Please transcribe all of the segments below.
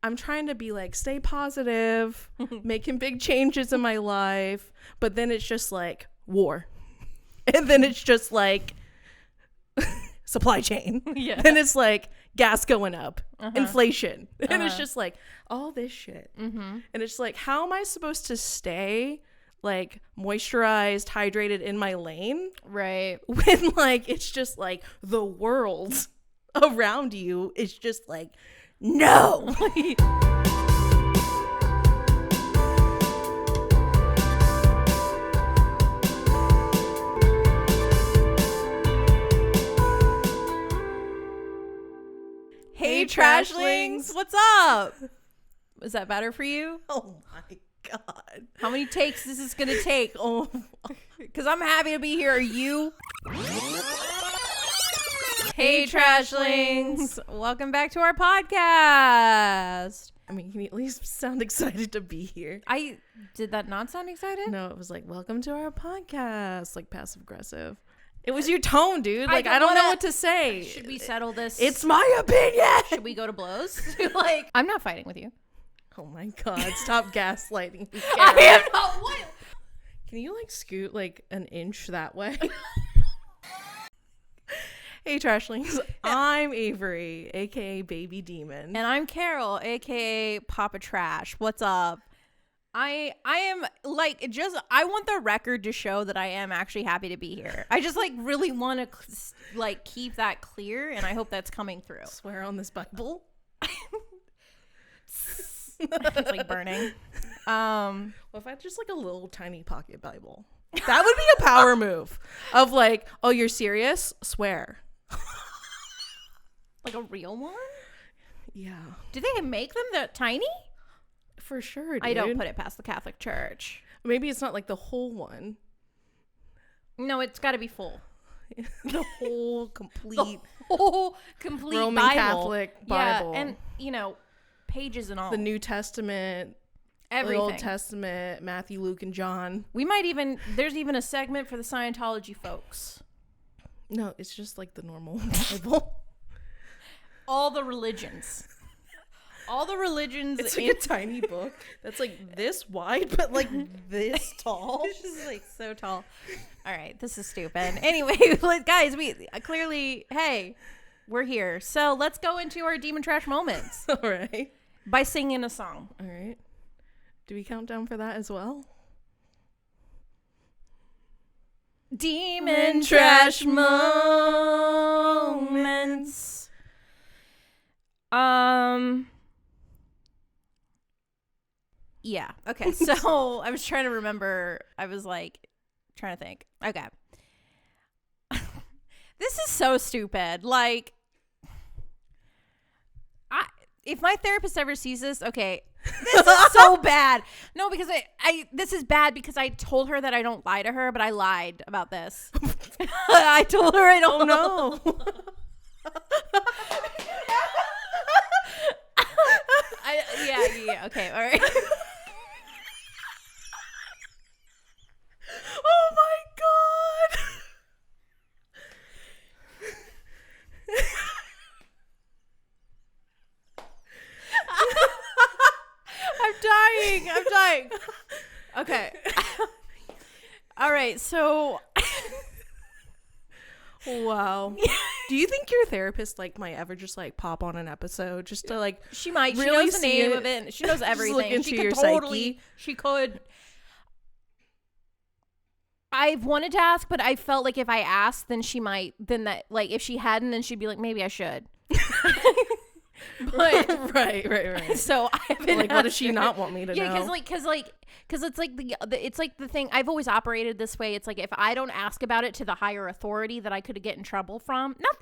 I'm trying to be like, stay positive, making big changes in my life. But then it's just like war. And then it's just like supply chain. Yeah. Then it's like gas going up, inflation. And it's just like all this shit. And it's like, how am I supposed to stay like moisturized, hydrated in my lane? Right. When like, it's just like the world around you is just like, no. Hey, Trashlings, what's up? Is that better for you? Oh my God. How many takes is this gonna take? Oh, because I'm happy to be here. Are you? Hey, Trashlings. Welcome back to our podcast. I mean, can you at least sound excited to be here? Did that not sound excited? No, it was like, welcome to our podcast, like passive aggressive. It was your tone, dude. Like, I don't know what to say. Should we settle this? It's my opinion. Should we go to blows? Like, I'm not fighting with you. Oh my God. Stop gaslighting me. I am not. What? Can you like scoot like an inch that way? Hey, Trashlings. I'm Avery, aka Baby Demon. And I'm Carol, aka Papa Trash. What's up? I am like, just, I want the record to show that I am actually happy to be here. I just like really want to like keep that clear, and I hope that's coming through. Swear on this Bible. It's like burning. What if I had just like a little tiny pocket Bible? That would be a power move of like, oh, you're serious? Swear. Like a real one? Yeah. Do they make them that tiny? For sure, dude. I don't put it past the Catholic Church. Maybe it's not like the whole one. No, it's got to be full. The whole complete Roman Bible. Catholic Bible. Yeah, and you know, pages and all. The New Testament, everything. the Old Testament, Matthew, Luke, and John. We might even, there's even a segment for the Scientology folks. No, it's just like the normal Bible. All the religions. All the religions. It's like a tiny book that's like this wide, but like this tall. It's just like so tall. All right, this is stupid. Anyway, guys, we clearly, hey, we're here. So let's go into our Demon Trash moments. All right. By singing a song. All right. Do we count down for that as well? Demon Trash moments. Yeah. Okay. So I was trying to remember. I was like trying to think. Okay. This is so stupid. Like, if my therapist ever sees this, okay, this is so bad. No, because this is bad because I told her that I don't lie to her, but I lied about this. I told her I don't know. Yeah. Okay. All right. Oh my God. I'm dying. Okay. All right. So. Wow. Do you think your therapist like might ever just like pop on an episode just to like she might really she knows the name of it and she knows everything. Look into she could your totally psyche. She could. I've wanted to ask, but I felt like if I asked, then she might. Then that, like, if she hadn't, then she'd be like, maybe I should. But right. So I haven't. Like, what does she not want me to know? Yeah, because it's like it's like the thing. I've always operated this way. It's like if I don't ask about it to the higher authority that I could get in trouble from, not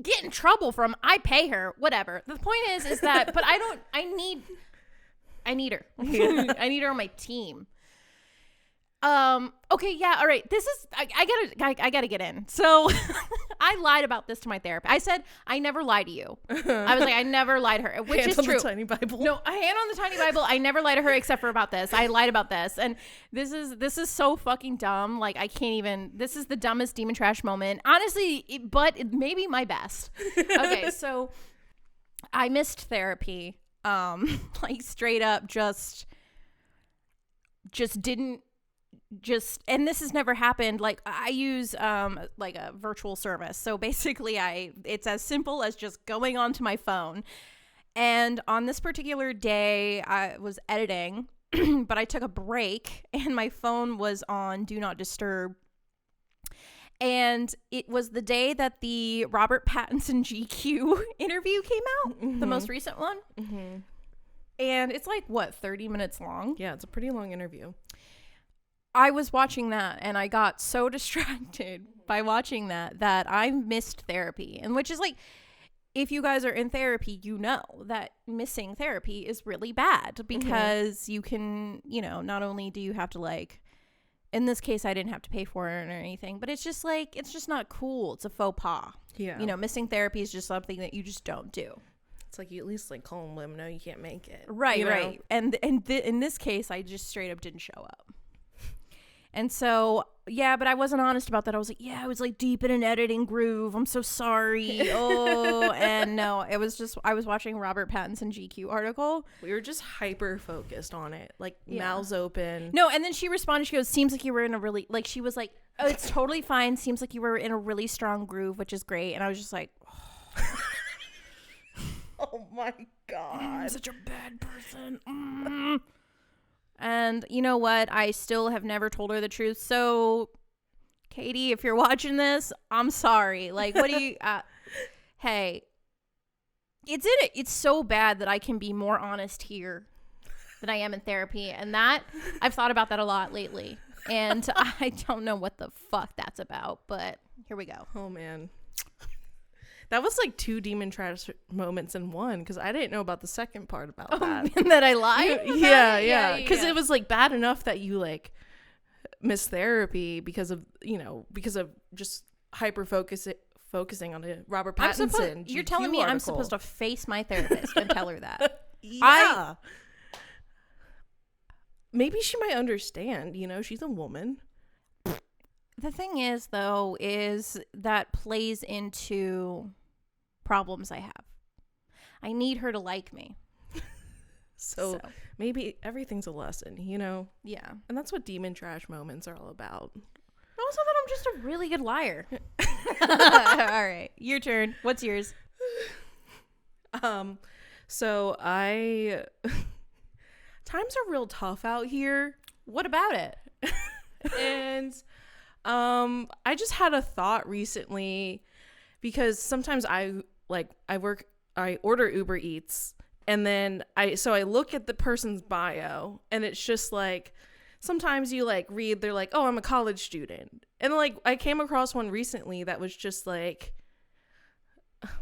get in trouble from. I pay her, whatever. The point is that, but I don't. I need her. Yeah. I need her on my team. Okay, yeah, all right. This is I gotta get in. So I lied about this to my therapist. I said I never lie to you. I was like, I never lied to her, which Hand is on true. the tiny Bible. No, a hand on the tiny Bible. I never lie to her except for about this. I lied about this, and this is so fucking dumb. Like I can't even. This is the dumbest Demon Trash moment, honestly. But it may be my best. Okay, so I missed therapy. like straight up just didn't just, and this has never happened. Like I use like a virtual service. So basically it's as simple as just going onto my phone. And on this particular day I was editing, but I took a break and my phone was on Do Not Disturb. And it was the day that the Robert Pattinson GQ interview came out, the most recent one. Mm-hmm. And it's like, what, 30 minutes long? Yeah, it's a pretty long interview. I was watching that and I got so distracted by watching that I missed therapy. And which is like, if you guys are in therapy, you know that missing therapy is really bad because you can, you know, not only do you have to like, in this case, I didn't have to pay for it or anything, but it's just like, it's just not cool. It's a faux pas. Yeah. You know, missing therapy is just something that you just don't do. It's like you at least like call them, let them know you can't make it. Right, you know? right. And in this case, I just straight up didn't show up. And so, yeah, but I wasn't honest about that. I was like, yeah, I was like deep in an editing groove. I'm so sorry. Oh, and no, it was just, I was watching Robert Pattinson GQ article. We were just hyper focused on it. Like mouths open. No, and then she responded, she goes, seems like you were in a really, like she was like, oh, it's totally fine. Seems like you were in a really strong groove, which is great. And I was just like, oh my God. I'm such a bad person. And you know what? I still have never told her the truth. So, Katie, if you're watching this, I'm sorry. Like, what do you... hey, it's so bad that I can be more honest here than I am in therapy. And that, I've thought about that a lot lately. And I don't know what the fuck that's about. But here we go. Oh, man. That was like 2 demon trash moments in one, because I didn't know about the second part about that. That I lied? Yeah. Because it was like bad enough that you like missed therapy because of just hyper focusing on the Robert Pattinson. You're telling me I'm supposed to face my therapist and tell her that? Yeah. Maybe she might understand, you know, she's a woman. The thing is, though, is that plays into problems I have. I need her to like me. So maybe everything's a lesson, you know? Yeah. And that's what demon trash moments are all about. Also that I'm just a really good liar. All right. Your turn. What's yours? So times are real tough out here. What about it? And I just had a thought recently, because sometimes I order Uber Eats, and then I look at the person's bio, and it's just like, sometimes you like read, they're like, oh, I'm a college student. And like, I came across one recently that was just like,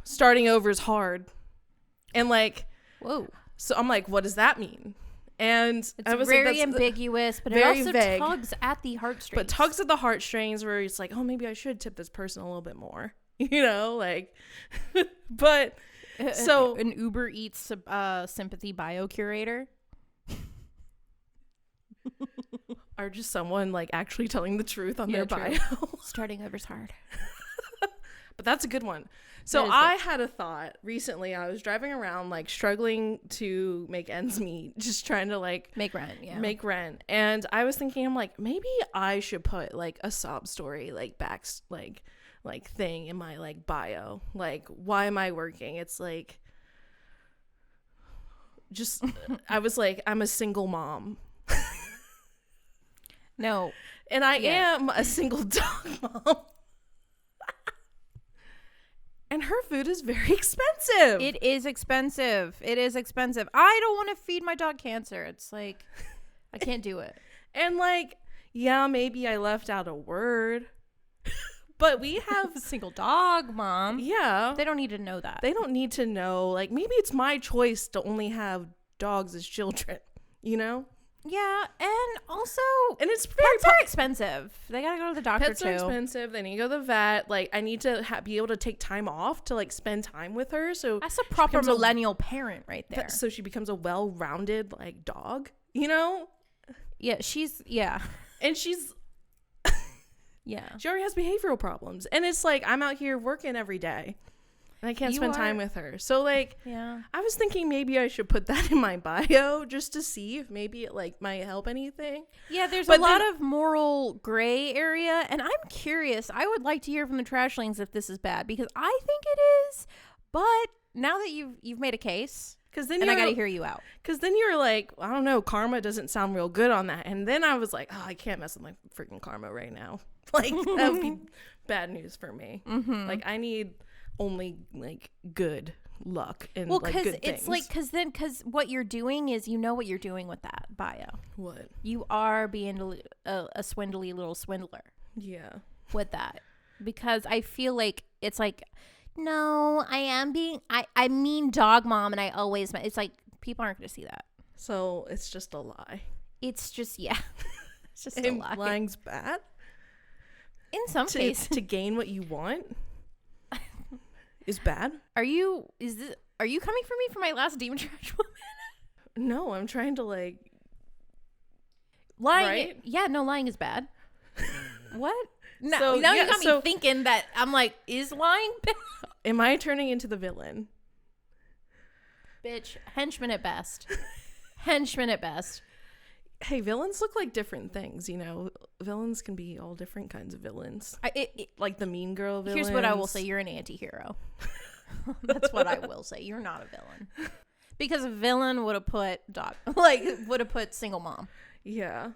starting over is hard. And like, whoa. So I'm like, what does that mean? And it's I was very like, ambiguous, but very it also vague. tugs at the heartstrings. But tugs at the heartstrings, where it's like, oh, maybe I should tip this person a little bit more, you know, like. But so an Uber Eats sympathy bio curator, or just someone like actually telling the truth on their bio. Starting over's hard. But that's a good one. So I had a thought recently. I was driving around like struggling to make ends meet, just trying to like make rent. And I was thinking, I'm like, maybe I should put like a sob story, like like thing in my like bio. Like, why am I working? It's like, just, I was like, I'm a single mom. No. And I am a single dog mom. And her food is very expensive. It is expensive. I don't want to feed my dog cancer. It's like, I can't do it. And like, yeah, maybe I left out a word. But we have a single dog mom. Yeah. They don't need to know that. They don't need to know. Like, maybe it's my choice to only have dogs as children, you know? Yeah, and also, and it's pets are expensive. They gotta go to the doctor. Pets are expensive. They need to go to the vet. Like, I need to be able to take time off to like spend time with her. So that's a proper millennial parent right there. So she becomes a well-rounded like dog, you know? Yeah, she's and she's yeah. She already has behavioral problems, and it's like, I'm out here working every day, And I can't spend time with her. So, like, yeah. I was thinking maybe I should put that in my bio just to see if maybe it, like, might help anything. Yeah, there's a lot of moral gray area. And I'm curious. I would like to hear from the Trashlings if this is bad. Because I think it is. But now that you've made a case, and I got to hear you out. Because then you're like, I don't know, karma doesn't sound real good on that. And then I was like, oh, I can't mess with my freaking karma right now. Like, that would be bad news for me. Mm-hmm. Like, I need only, like, good luck and, well, like, good things. it's like, because what you're doing is, you know what you're doing with that bio. What? You are being a swindly little swindler. Yeah. With that. Because I feel like it's like, no, I am being, I mean dog mom, and I always, it's like, people aren't going to see that. So it's just a lie. It's just, yeah. It's just and a lie. Lying's bad? In some cases. To gain what you want is bad? Are you coming for me for my last demon trash woman? No, I'm trying to, like, lying. Right? Yeah, no, lying is bad. What? No, so, now you got me thinking that I'm like, is lying bad? Am I turning into the villain? Bitch, henchman at best. Henchman at best. Hey, villains look like different things, you know. Villains can be all different kinds of villains. Like the mean girl villains. Here's what I will say. You're an anti-hero. That's what I will say. You're not a villain. Because a villain would have put single mom. Yeah.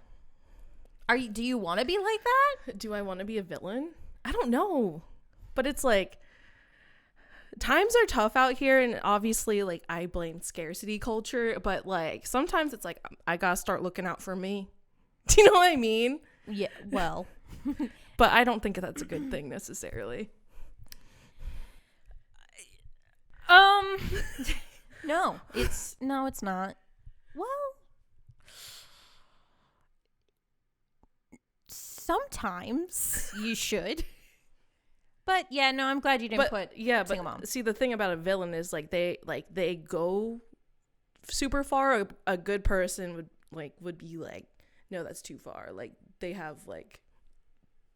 Do you want to be like that? Do I want to be a villain? I don't know. But it's like, times are tough out here, and obviously, like, I blame scarcity culture, but, like, sometimes it's like, I gotta start looking out for me. Do you know what I mean? Yeah, well. But I don't think that's a good thing necessarily. No, it's not. Well, sometimes you should. But yeah, no, I'm glad you didn't put single mom. See, the thing about a villain is they go super far. A good person would be like, no, that's too far. Like, they have, like,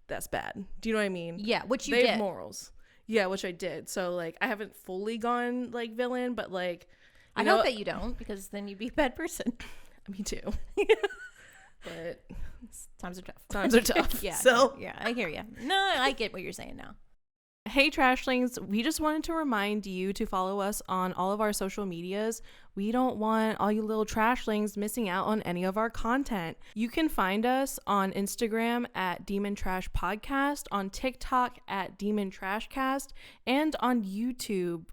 that's bad. Do you know what I mean? Yeah, which you they did. have morals. Yeah, which I did. So, like, I haven't fully gone, like, villain, but, like, I hope that you don't, because then you'd be a bad person. Me too. But times are tough. Times are tough. Yeah. So yeah, I hear you. No, I get what you're saying now. Hey Trashlings, we just wanted to remind you to follow us on all of our social medias. We don't want all you little Trashlings missing out on any of our content. You can find us on Instagram at Demon Trash Podcast, on TikTok at Demon Trashcast, and on YouTube.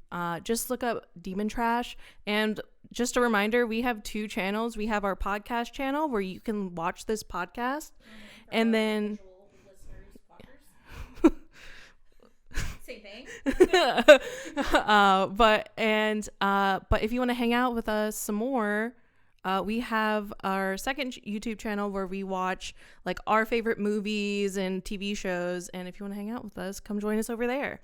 Just look up Demon Trash. And just a reminder, we have 2 channels. We have our podcast channel where you can watch this podcast, and then same thing. But if you want to hang out with us some more, we have our second YouTube channel where we watch, like, our favorite movies and TV shows. And if you want to hang out with us, come join us over there.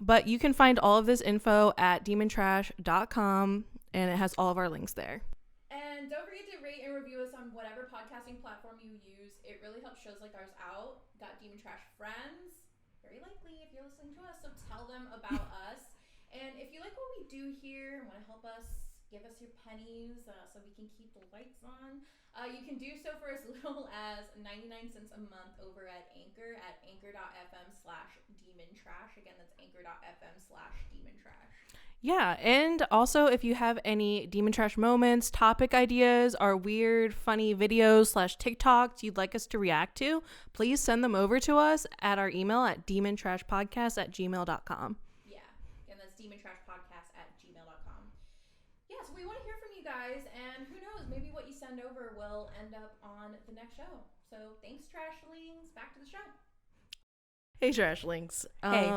But you can find all of this info at demontrash.com, and it has all of our links there. And don't forget to rate and review us on whatever podcasting platform you use. It really helps shows like ours out. Got Demon Trash friends. Very likely if you're listening to us, so tell them about us. And if you like what we do here and want to help us, give us your pennies so we can keep the lights on. You can do so for as little as 99 cents a month over at Anchor at anchor.fm/demontrash. Again, that's anchor.fm/demontrash. Yeah, and also if you have any Demon Trash moments, topic ideas, or weird, funny videos / TikToks you'd like us to react to, please send them over to us at our email at demontrashpodcast@gmail.com. Yeah, and that's demontrashpodcast@gmail.com. Yeah, so we want to hear from you guys, and who knows, maybe what you send over will end up on the next show. So thanks, Trashlings. Back to the show. Hey, Trashlings. Hey.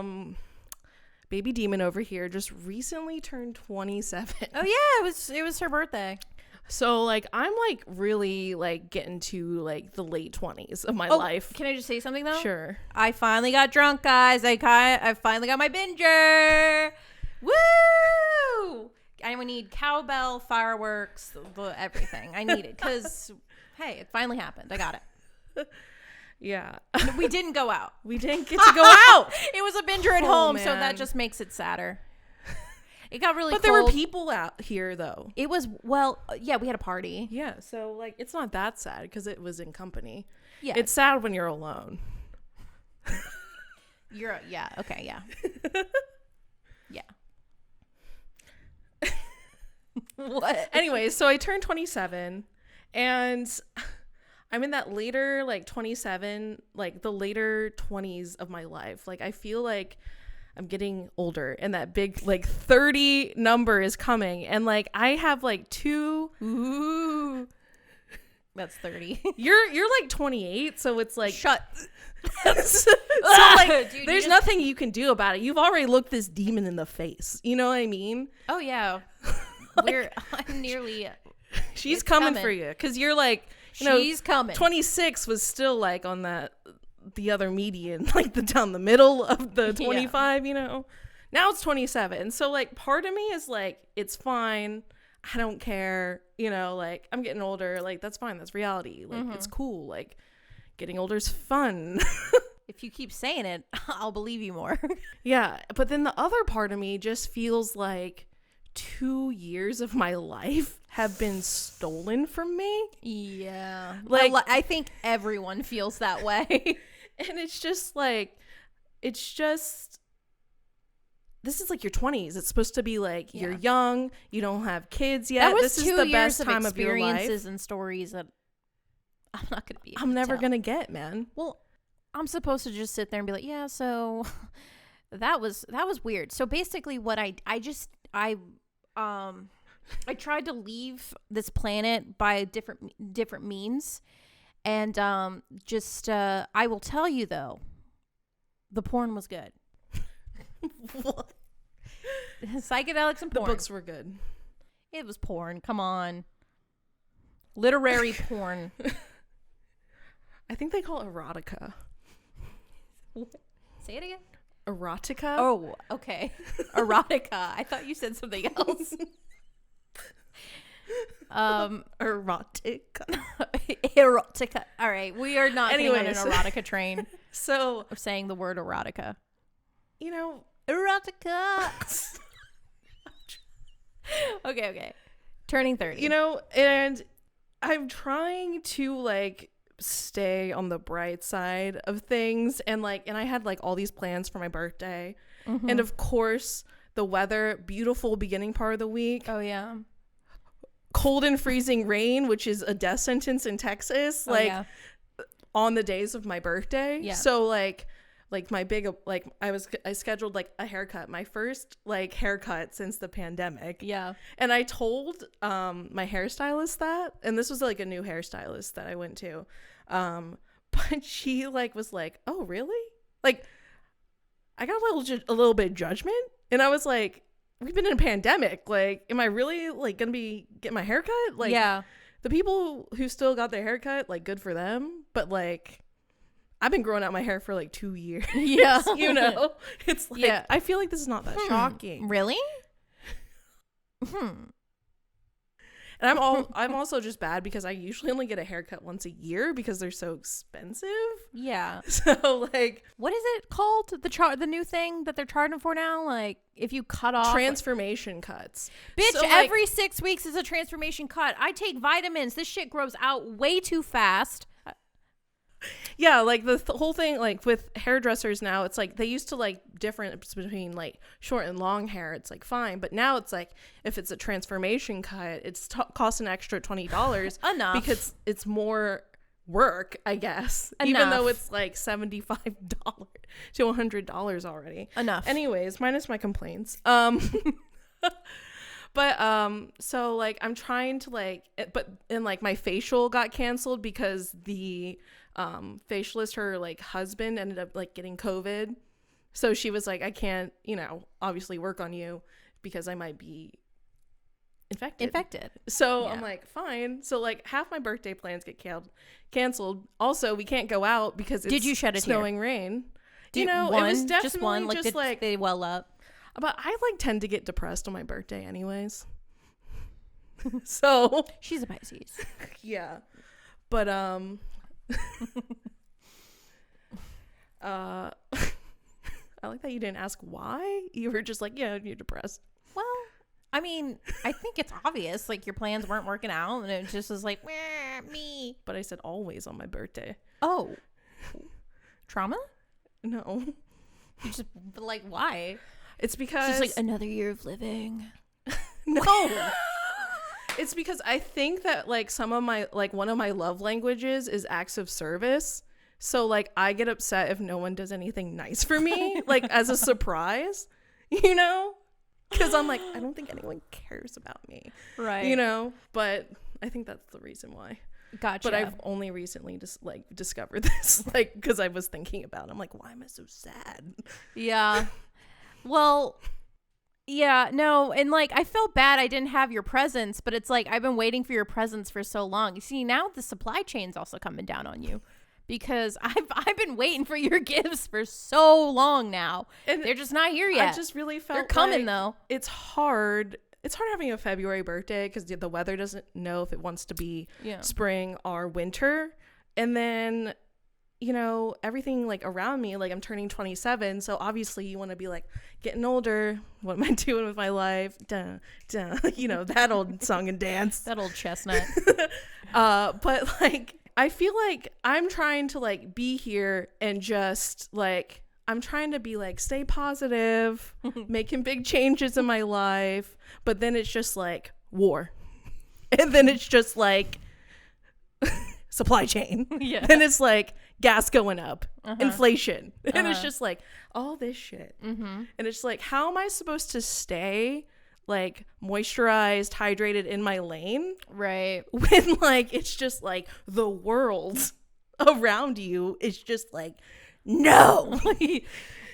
Baby Demon over here just recently turned 27. Oh yeah, it was her birthday. So, like, I'm, like, really, like, getting to, like, the late 20s of my life. Can I just say something, though? Sure. I finally got drunk, guys. I finally got my binger. Woo! I need cowbell, fireworks, everything. I need it because, hey, it finally happened. I got it. Yeah. We didn't go out. We didn't get to go out. It was a binger at home, so that just makes it sadder. It got really But cold. there were people out here though. It was, yeah, we had a party. Yeah, so like it's not that sad because it was in company. Yeah. It's sad when you're alone. Yeah, okay, yeah. Yeah. What? Anyway, so I turned 27 and I'm in that later, like 27, like the later 20s of my life. Like I feel like I'm getting older and that big like 30 number is coming. And like I have like Ooh. That's 30. You're like 28, so it's like Shut. so like Dude, there's nothing you can do about it. You've already looked this demon in the face. You know what I mean? Oh yeah. I'm nearly. She's It's coming coming. for you because you're like, you know, She's coming. 26 was still like on the other median, like down the middle of the 25, you know. Now it's 27. So like part of me is like, it's fine. I don't care. You know, like I'm getting older. Like that's fine. That's reality. Like it's cool. Like getting older is fun. If you keep saying it, I'll believe you more. Yeah. But then the other part of me just feels like 2 years of my life have been stolen from me. Yeah. Like I think everyone feels that way. and it's just like this is like your 20s. It's supposed to be like you're young, you don't have kids yet. That was this is 2 the years best of time of your life. experiences and stories that I'm not going to be able I'm never to tell. going to get, man. Well, I'm supposed to just sit there and be like, yeah, so that was weird. So basically what I tried to leave this planet by different means. And I will tell you though, the porn was good. What? Psychedelics and The porn. books were good. It was porn. Come on. Literary porn. I think they call it erotica. Say it again. Erotica? Oh, okay. Erotica. I thought you said something else. Erotica. Erotica. All right. We are not getting on an Anyways. erotica train So, of saying the word erotica. you know, Erotica. Okay. Turning 30. you know, and I'm trying to like stay on the bright side of things and I had like all these plans for my birthday. Mm-hmm. And of course, the weather, beautiful beginning part of the week. Oh, yeah. Cold and freezing rain, which is a death sentence in Texas, on the days of my birthday. Yeah. So like my big, like I scheduled like a haircut, my first like haircut since the pandemic. Yeah. And I told my hairstylist that, and this was like a new hairstylist that I went to. But she like was like, "Oh, really?" Like I got a little bit of judgment, and I was like, "We've been in a pandemic. Like, am I really like gonna be getting my haircut?" Like, yeah. the people who still got their haircut, like, good for them. But like, I've been growing out my hair for like 2 years. Yeah. You know, it's like Yeah. I feel like this is not that shocking. Really? And I'm also just bad because I usually only get a haircut once a year because they're so expensive. Yeah. So like What is it called? The new thing that they're charging for now? Like if you cut off transformation cuts. Bitch, So, like, every 6 weeks is a transformation cut. I take vitamins. This shit grows out way too fast. yeah, like the whole thing, like with hairdressers now, it's like they used to like difference between like short and long hair. It's like fine, but now it's like if it's a transformation cut, it's costs an extra $20 Enough. because it's more work, I guess. Even Enough. though it's like $75 to $100 already. Enough. Anyways, minus my complaints. But so like I'm trying to like like my facial got canceled because the facialist, her like husband ended up like getting COVID. So she was like, I can't, obviously work on you because I might be infected. So Yeah. I'm like, fine. So like half my birthday plans get canceled. Also, we can't go out because it's Did you shed a tear? snowing rain. It was definitely just one. Like, did they well up? But I like tend to get depressed on my birthday anyways. So She's a Pisces. yeah. But I like that you didn't ask why. You were just like, yeah, you're depressed. Well, I mean, I think it's obvious. Like, your plans weren't working out, and it just was like, me. But I said always on my birthday. Oh. Trauma? No. You just, like, why? It's because... It's just like, another year of living. No. It's because I think that, like, some of my, like, one of my love languages is acts of service. So, like, I get upset if no one does anything nice for me, like, as a surprise, you know? Because I'm like, I don't think anyone cares about me. Right. You know? But I think that's the reason why. Gotcha. But I've only recently just, like, discovered this, like, because I was thinking about it. I'm like, why am I so sad? Yeah. Well, yeah, no. And, like, I felt bad I didn't have your presents, but it's like, I've been waiting for your presents for so long. You see, now the supply chain's also coming down on you. Because I've been waiting for your gifts for so long now. And they're just not here yet. I just really felt they're coming, like though. It's hard. It's hard having a February birthday because the weather doesn't know if it wants to be spring or winter. And then, you know, everything like around me, like I'm turning 27. So obviously you want to be like getting older. What am I doing with my life? Duh, duh. You know, that old song and dance. That old chestnut. But like, I feel like I'm trying to like be here and just like, I'm trying to be like, stay positive, making big changes in my life. But then it's just like war. And then it's just like supply chain. Yeah. Then it's like gas going up, inflation. And it's just like all this shit. And it's like, how am I supposed to stay like moisturized, hydrated in my lane, right, when like it's just like the world around you is just like no.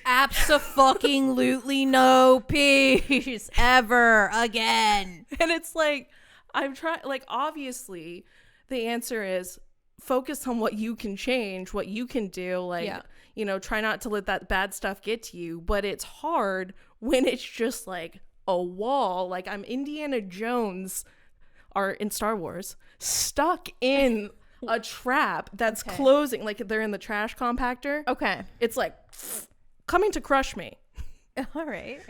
Abso-fucking-lutely no peace ever again. And it's like, I'm trying, like, obviously the answer is focus on what you can change, what you can do, like, you know, try not to let that bad stuff get to you. But it's hard when it's just like a wall. Like, I'm Indiana Jones, or in Star Wars, stuck in a trap that's closing. Like, they're in the trash compactor. Okay. It's like coming to crush me. All right.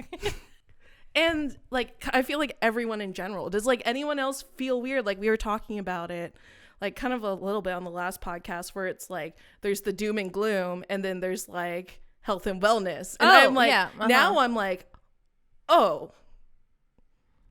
And like, I feel like everyone in general, does like anyone else feel weird? Like, we were talking about it like kind of a little bit on the last podcast, where it's like there's the doom and gloom, and then there's like health and wellness. And I'm like, now I'm like, oh,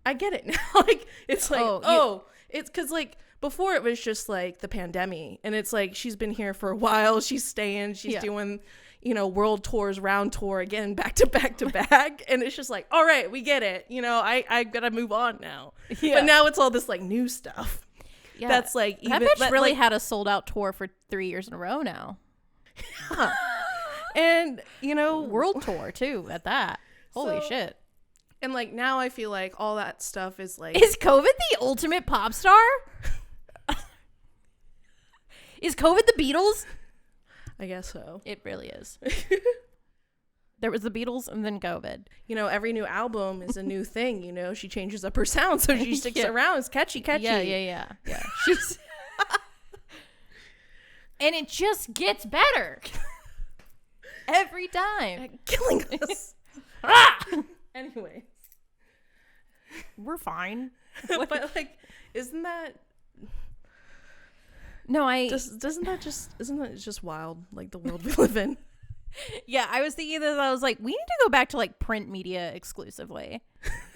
I get it now. Like, it's like, it's because like before it was just like the pandemic, and it's like she's been here for a while, she's staying, she's doing, you know, world tours, round tour again, back to back to back. And it's just like, all right, we get it, you know, I gotta move on now. But now it's all this like new stuff. That's like, even that bitch really had a sold out tour for 3 years in a row now. And you know, world tour too at that. Holy shit. And like, now I feel like all that stuff is like, is COVID the ultimate pop star? Is COVID the Beatles? I guess so. It really is. There was the Beatles and then COVID. You know, every new album is a new thing, you know. She changes up her sound so she sticks around. It's catchy. Yeah. She's and it just gets better. Every time. Killing us. Anyways. We're fine. But like, isn't that... No, isn't that just wild, like the world we live in? Yeah, I was thinking that. I was like, we need to go back to like print media exclusively.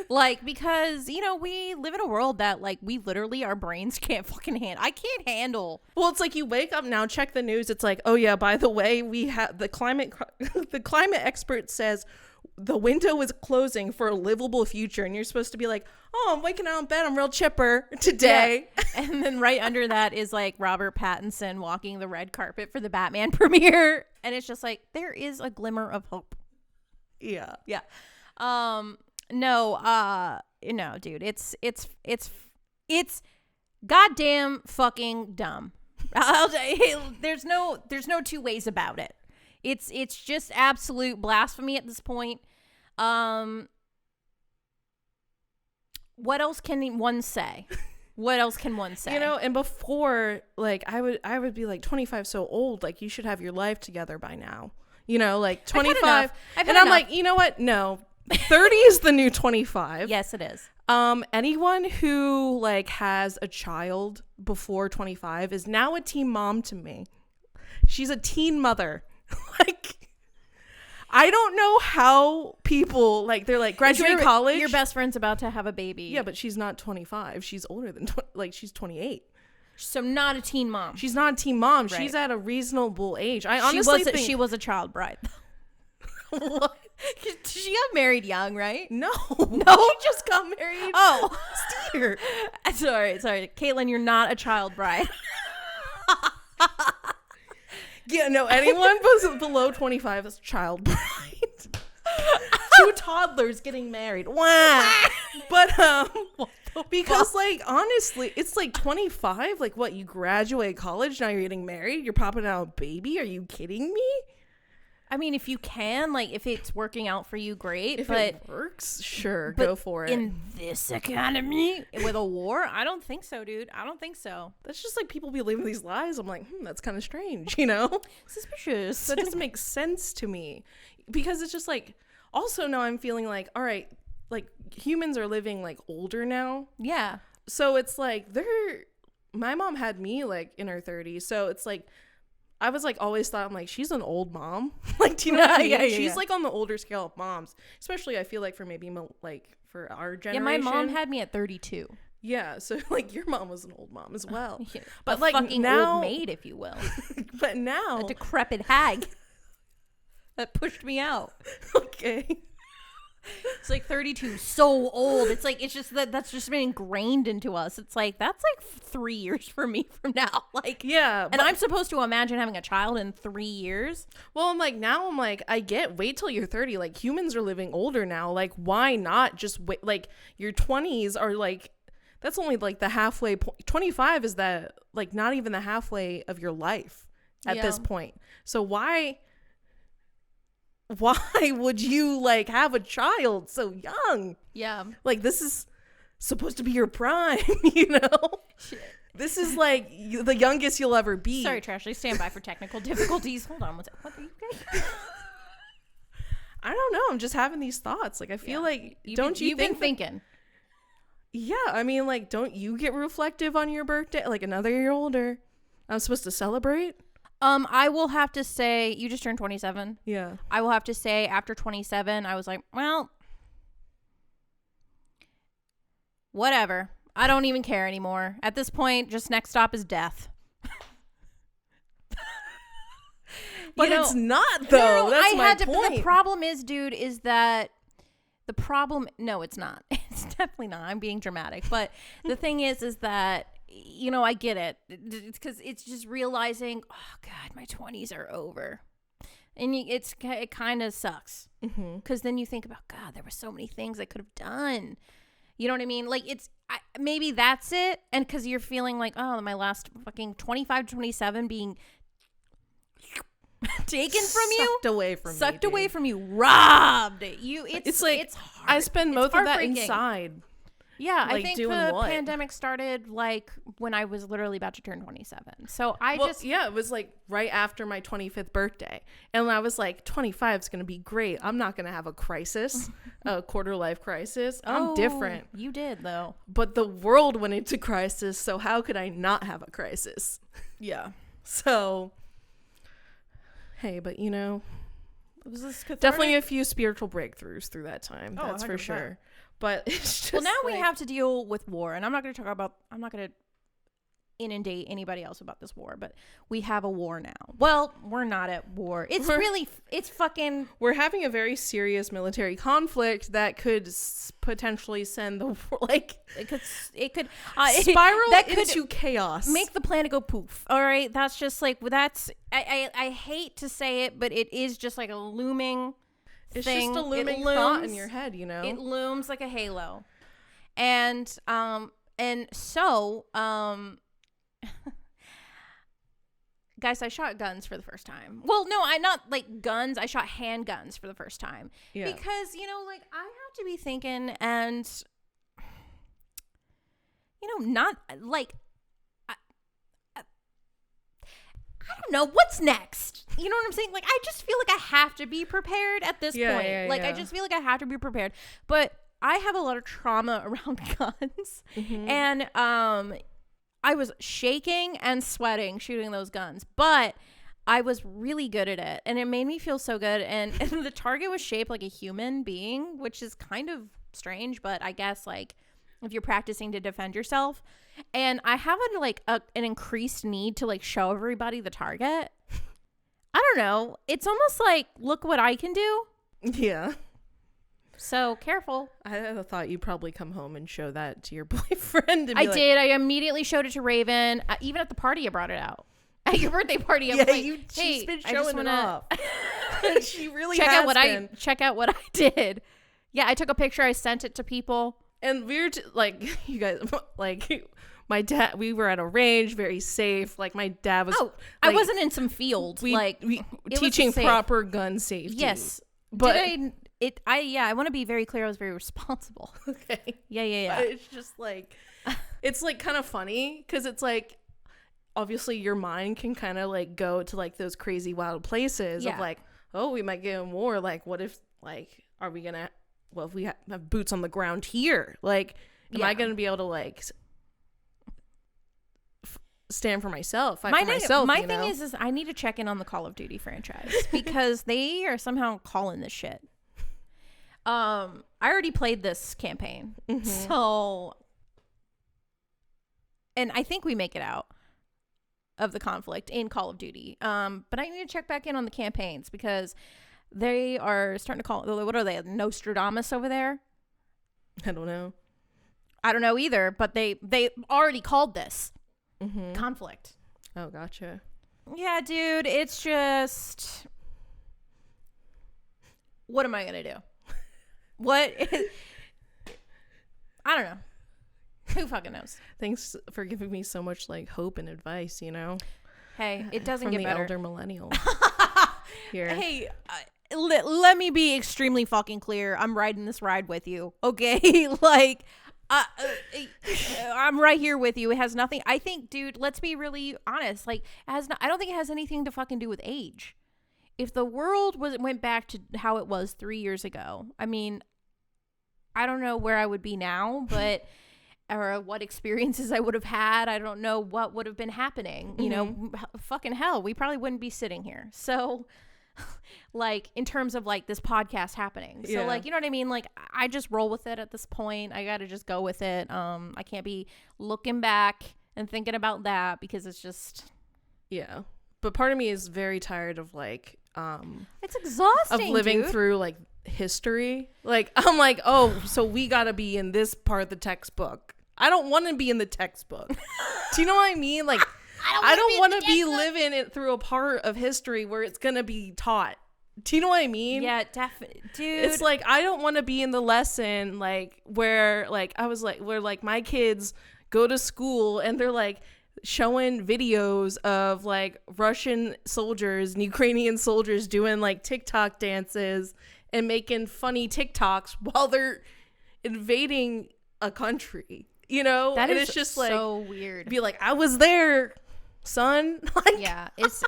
Like, because, you know, we live in a world that like we literally, our brains can't fucking handle. I can't handle. Well, it's like you wake up now, check the news. It's like, oh yeah, by the way, we have the climate expert says the window is closing for a livable future, and you're supposed to be like, oh, I'm waking out in bed, I'm real chipper today. Yeah. And then right under that is like Robert Pattinson walking the red carpet for the Batman premiere, and it's just like, there is a glimmer of hope. Yeah. No, dude, it's goddamn fucking dumb. There's no two ways about it. It's just absolute blasphemy at this point. What else can one say? What else can one say? You know, and before, like, I would be like, 25 so old, like, you should have your life together by now. You know, like 25. And I'm enough. Like, you know what? No, 30 is the new 25. Yes, it is. Anyone who like has a child before 25 is now a teen mom to me. She's a teen mother. Like, I don't know how people like, they're like graduate college. Your best friend's about to have a baby. Yeah, but she's not 25. She's older than like she's 28. So not a teen mom. She's not a teen mom. Right. She's at a reasonable age. I honestly think she was a child bride. what? She got married young, right? No, No? she just got married. Oh, Steer. sorry, Caitlin, you're not a child bride. Yeah, no, anyone below 25 is child bride. Two toddlers getting married. Wow. But because like honestly, it's like 25. Like what? You graduate college, now you're getting married. You're popping out a baby. Are you kidding me? I mean, if you can, like, if it's working out for you, great. If but it works, sure, but go for it. in this economy with a war, I don't think so, dude. I don't think so. That's just like people believing these lies. I'm like, that's kind of strange, you know? Suspicious. That doesn't make sense to me because it's just like. Also, now I'm feeling like, all right, like humans are living like older now. Yeah. So it's like my mom had me like in her 30s. So it's like, I was like always thought, I'm like, she's an old mom. Like, do you know what I mean? Yeah, She's like on the older scale of moms, especially I feel like for maybe like for our generation. Yeah, my mom had me at 32. Yeah. So like your mom was an old mom as well. Yeah. But A like fucking now, old maid, if you will. but now. A decrepit hag that pushed me out. Okay. It's like 32, so old. It's like, it's just that's just been ingrained into us. It's like, that's like 3 years for me from now. Like, Yeah. and I'm supposed to imagine having a child in 3 years. Well, I'm like, now I'm like, wait till you're 30. Like, humans are living older now. Like, why not just wait? Like, your 20s are like, that's only like the halfway point. 25 is that, like, not even the halfway of your life at this point. So why would you like have a child so young? Yeah. Like, this is supposed to be your prime, you know? Shit. This is like the youngest you'll ever be. Sorry, Trashlings. Stand by for technical difficulties. Hold on. What are you guys? I don't know. I'm just having these thoughts. Like, I feel like, You've been thinking. Yeah, I mean, like, don't you get reflective on your birthday? Like, another year older. I'm supposed to celebrate? I will have to say, you just turned 27. Yeah. I will have to say, after 27, I was like, well, whatever. I don't even care anymore. At this point, just next stop is death. But it's not, though. That's my point. The problem is, dude, is that no, it's not. It's definitely not. I'm being dramatic. But the thing is that, you know, I get it. It's because it's just realizing, oh, God, my 20s are over. And it kind of sucks. Because then you think about, God, there were so many things I could have done. You know what I mean? Like, maybe that's it. And because you're feeling like, oh, my last fucking 25, 27 being taken from you, sucked away from you, robbed. It's like, it's hard. I spend most of that inside. Yeah, like, I think doing the what? pandemic started like when I was literally about to turn 27. So it was like right after my 25th birthday, and I was like, 25 is gonna be great. I'm not gonna have a crisis, a quarter life crisis. I'm different. You did though, but the world went into crisis. So how could I not have a crisis? Yeah. So. Hey, but you know, it was this definitely a few spiritual breakthroughs through that time. That's 100%. For sure. But it's just now we have to deal with war, and I'm not going to inundate anybody else about this war, but we have a war now. Well, we're not at war. We're having a very serious military conflict that could potentially send the war, like it could spiral into chaos, make the planet go poof. All right, that's just like I hate to say it, but it is just like a looming. It's just a looming thought in your head, you know. It looms like a halo, and so guys, I shot guns for the first time. Well, no, I not like guns. I shot handguns for the first time. Yeah. Because, you know, like, I have to be thinking, and, you know, not like, I don't know what's next. you know what I'm saying? Like, I just feel like I have to be prepared at this point. I just feel like I have to be prepared. But I have a lot of trauma around guns. And I was shaking and sweating shooting those guns. But I was really good at it. And it made me feel so good. And the target was shaped like a human being, which is kind of strange. But I guess, like, if you're practicing to defend yourself. And I have an increased need to, like, show everybody the target. I don't know. It's almost like, look what I can do. Yeah. So careful. I thought you'd probably come home and show that to your boyfriend. And I did. I immediately showed it to Raven. Even at the party, I brought it out. At your birthday party, I was like, she's been showing it off. She really check has out what been. Check out what I did. Yeah, I took a picture. I sent it to people. And we were like, you guys, like, my dad, we were at a range, very safe. Like, my dad was. Oh, I wasn't in some field. We teaching proper gun safety. Yes, but I want to be very clear. I was very responsible. Okay. Yeah. But it's just like, it's like kind of funny because it's like, obviously your mind can kind of like go to like those crazy wild places of like, oh, we might get in war. Like, what if, like, are we gonna? Well, if we have boots on the ground here, like, am I gonna be able to like stand for myself? My thing is I need to check in on the Call of Duty franchise because they are somehow calling this shit. I already played this campaign, so, and I think we make it out of the conflict in Call of Duty. But I need to check back in on the campaigns because they are starting to call. What are they? Nostradamus over there? I don't know. I don't know either. But they already called this conflict. Oh, gotcha. Yeah, dude. It's just, what am I gonna do? I don't know. Who fucking knows? Thanks for giving me so much like hope and advice. You know. Hey, it doesn't From get the better. elder millennial. Here. Hey, let me be extremely fucking clear. I'm riding this ride with you, okay? Like, I'm right here with you. It has nothing. I think, dude, let's be really honest. Like, I don't think it has anything to fucking do with age. If the world went back to how it was 3 years ago, I mean, I don't know where I would be now, but or what experiences I would have had. I don't know what would have been happening. You know, fucking hell, we probably wouldn't be sitting here. So, like, in terms of like this podcast happening. So like, you know what I mean? Like, I just roll with it at this point. I got to just go with it. I can't be looking back and thinking about that because it's just. Yeah. But part of me is very tired of like, it's exhausting, of living through like history. Like, I'm like, oh, so we got to be in this part of the textbook. I don't want to be in the textbook. Do you know what I mean? Like, I don't want to be living it through a part of history where it's going to be taught. Do you know what I mean? Yeah, definitely. Dude. It's like, I don't want to be in the lesson, like, where, like, I was like, where, like, my kids go to school and they're, like, showing videos of, like, Russian soldiers and Ukrainian soldiers doing, like, TikTok dances and making funny TikToks while they're invading a country. You know, that and is it's just so like weird. Be like, I was there, son. Like, yeah, it's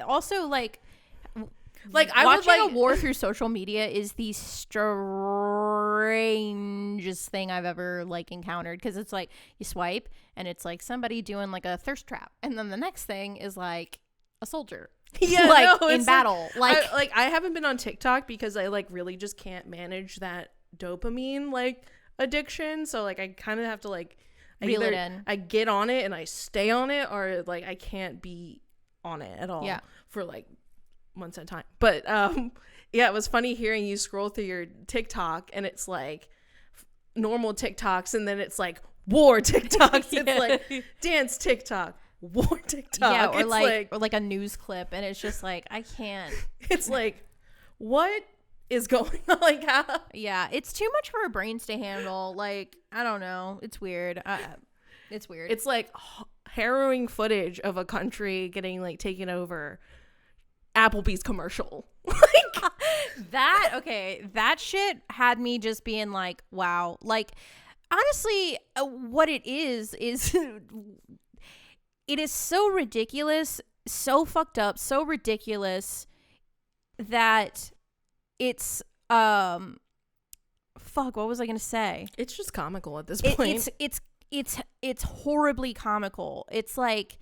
also like I watching would, like, a war through social media is the strangest thing I've ever like encountered because it's like you swipe and it's like somebody doing like a thirst trap, and then the next thing is like a soldier. Yeah, like no, in battle. Like I haven't been on TikTok because I like really just can't manage that dopamine like addiction, so like I kind of have to like reel it in. I get on it and I stay on it, or like I can't be on it at all for like months at a time. But yeah, it was funny hearing you scroll through your TikTok and it's like normal TikToks and then it's like war TikToks. It's like dance TikTok, war TikTok. Yeah, or it's like a news clip, and it's just like I can't. It's like, what is going on? Like, how? Yeah, it's too much for our brains to handle. Like, I don't know. It's weird. It's weird. It's like harrowing footage of a country getting like taken over. Applebee's commercial. Like that shit had me just being like, wow. Like, honestly, what it is it is so ridiculous so fucked up, so ridiculous that it's fuck, what was I gonna say? It's just comical at this point. It's horribly comical. It's like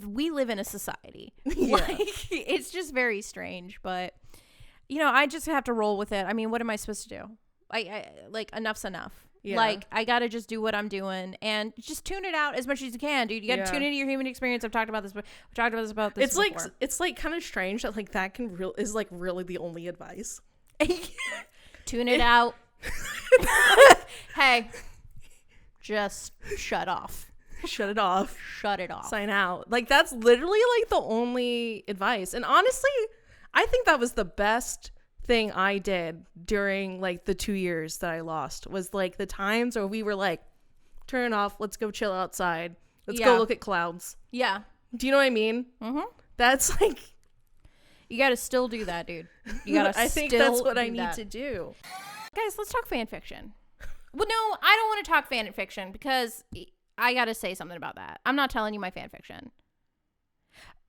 we live in a society. Yeah. Like, it's just very strange, but you know, I just have to roll with it. I mean, what am I supposed to do? I like, enough's enough. Yeah. Like, I gotta just do what I'm doing and just tune it out as much as you can, dude. You gotta tune into your human experience. I've talked about this. We've talked about this. It's like kind of strange that like that is like really the only advice. Tune it out. Hey, just shut off. Shut it off. Shut it off. Sign out. Like, that's literally like the only advice. And honestly, I think that was the best thing I did during like the 2 years that I lost, was like the times where we were like, turn it off, let's go chill outside, let's go look at clouds. Yeah. Do you know what I mean? Mm-hmm. That's like, you gotta still do that, dude. You gotta I think that's what I need to do. Guys, let's talk fan fiction. Well, no, I don't want to talk fan fiction because I gotta say something about that. I'm not telling you my fan fiction.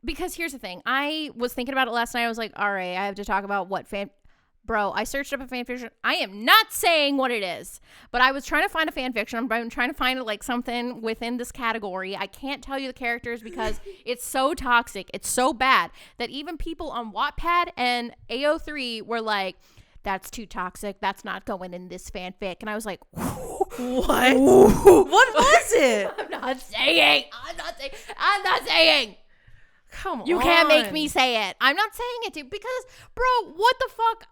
Because here's the thing. I was thinking about it last night. I was like, all right, I have to talk about what fan... Bro, I searched up a fan fiction. I am not saying what it is, but I was trying to find a fan fiction. I'm trying to find like something within this category. I can't tell you the characters because it's so toxic. It's so bad that even people on Wattpad and AO3 were like, that's too toxic. That's not going in this fanfic. And I was like, what? What was it? I'm not saying. Come on. You can't make me say it. I'm not saying it, dude, because, bro, what the fuck?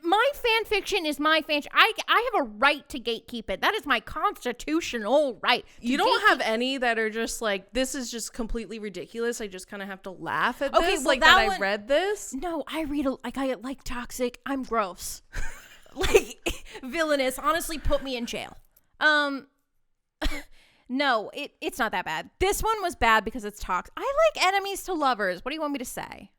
My fan fiction is my fan. I have a right to gatekeep it. That is my constitutional right. You don't have any that are just like, this is just completely ridiculous. I just kind of have to laugh at this. Well, like that I read this. No, I read I like toxic. I'm gross. Like villainous. Honestly, put me in jail. No, it's not that bad. This one was bad because it's toxic. I like enemies to lovers. What do you want me to say?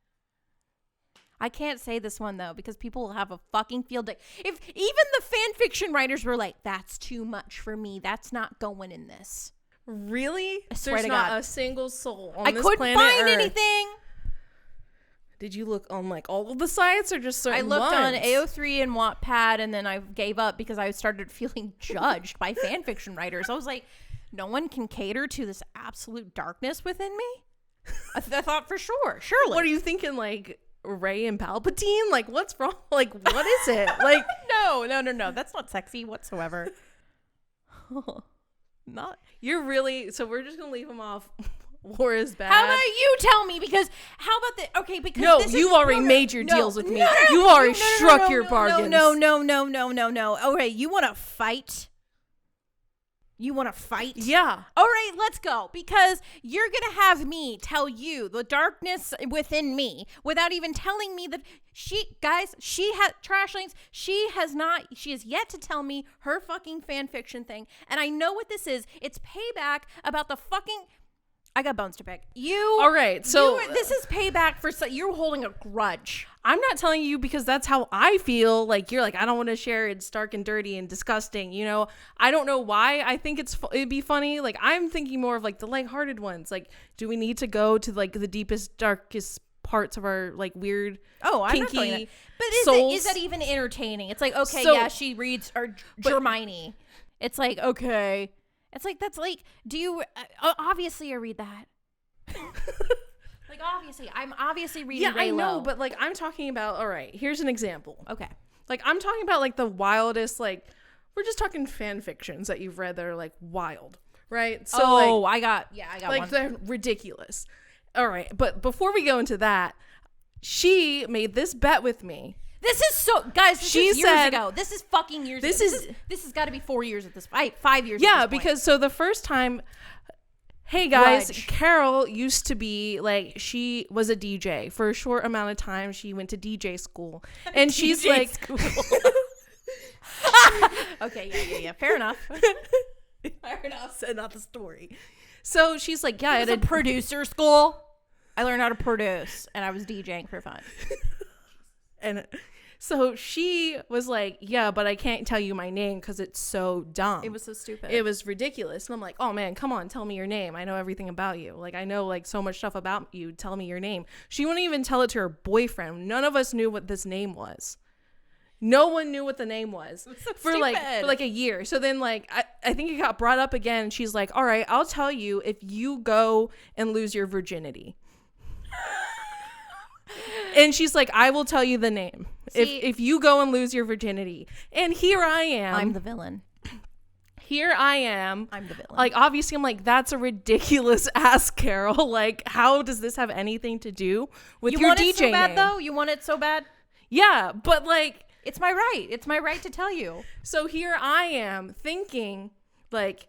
I can't say this one, though, because people will have a fucking field day. If even the fan fiction writers were like, that's too much for me. That's not going in this. Really? I swear There's to not God. a single soul on I this couldn't planet find Earth. anything. Did you look on like all of the sites or just certain I looked on ones? AO3 and Wattpad, and then I gave up because I started feeling judged by fan fiction writers. I was like, no one can cater to this absolute darkness within me. I thought for sure, surely. What are you thinking, like Rey and Palpatine? Like, what's wrong? Like, what is it? Like, no. That's not sexy whatsoever. Not. You're really. So we're just gonna leave him off. War is bad. How about you tell me? Because how about the okay? Because no, this you've already made your deals with me. You've already struck your bargains. No. Okay, you want to fight? You want to fight? Yeah. All right, let's go. Because you're going to have me tell you the darkness within me without even telling me that she has Trashlings. She has yet to tell me her fucking fan fiction thing. And I know what this is. It's payback about the fucking... I got bones to pick. All right, so this is payback for you're holding a grudge. I'm not telling you because that's how I feel. Like, you're like, I don't want to share. It's dark and dirty and disgusting. You know, I don't know why I think it'd be funny. Like, I'm thinking more of like the lighthearted ones. Like, do we need to go to like the deepest, darkest parts of our like weird, kinky But is that even entertaining? It's like, okay, so, yeah, she reads Hermione. It's like, okay. It's like, that's like, do you, obviously I read that. Like, obviously, I'm obviously reading Yeah, I know, Low. but like, I'm talking about, all right, here's an example. Okay. Like, I'm talking about like the wildest, like, we're just talking fan fictions that you've read that are like wild, right? So I got like one. They're ridiculous. All right, but before we go into that, she made this bet with me. This is so, guys. This is years ago. This is fucking years. This has got to be 4 years at this. 5 years. Yeah, at this point. because so the first time, hey guys, Carol used to be like, she was a DJ for a short amount of time. She went to DJ school, and she's like, okay, yeah, fair enough. Fair enough. Said not the story. So she's like, yeah, I had a producer school. I learned how to produce, and I was DJing for fun. And So she was like, yeah, but I can't tell you my name because it's so dumb. It was so stupid. It was ridiculous. And I'm like, oh man, come on, tell me your name. I know everything about you. Like, I know like so much stuff about you. Tell me your name. She wouldn't even tell it to her boyfriend. None of us knew what this name was. No one knew what the name was so for like a year. So then like I think it got brought up again. And she's like, all right, I'll tell you if you go and lose your virginity. And she's like, I will tell you the name. See, if you go and lose your virginity. And here I am. I'm the villain. Here I am. I'm the villain. Like, obviously, I'm like, that's a ridiculous ass, Carol. Like, how does this have anything to do with your DJ name? You want it so bad, though? You want it so bad? Yeah, but like... It's my right. It's my right to tell you. So here I am thinking, like,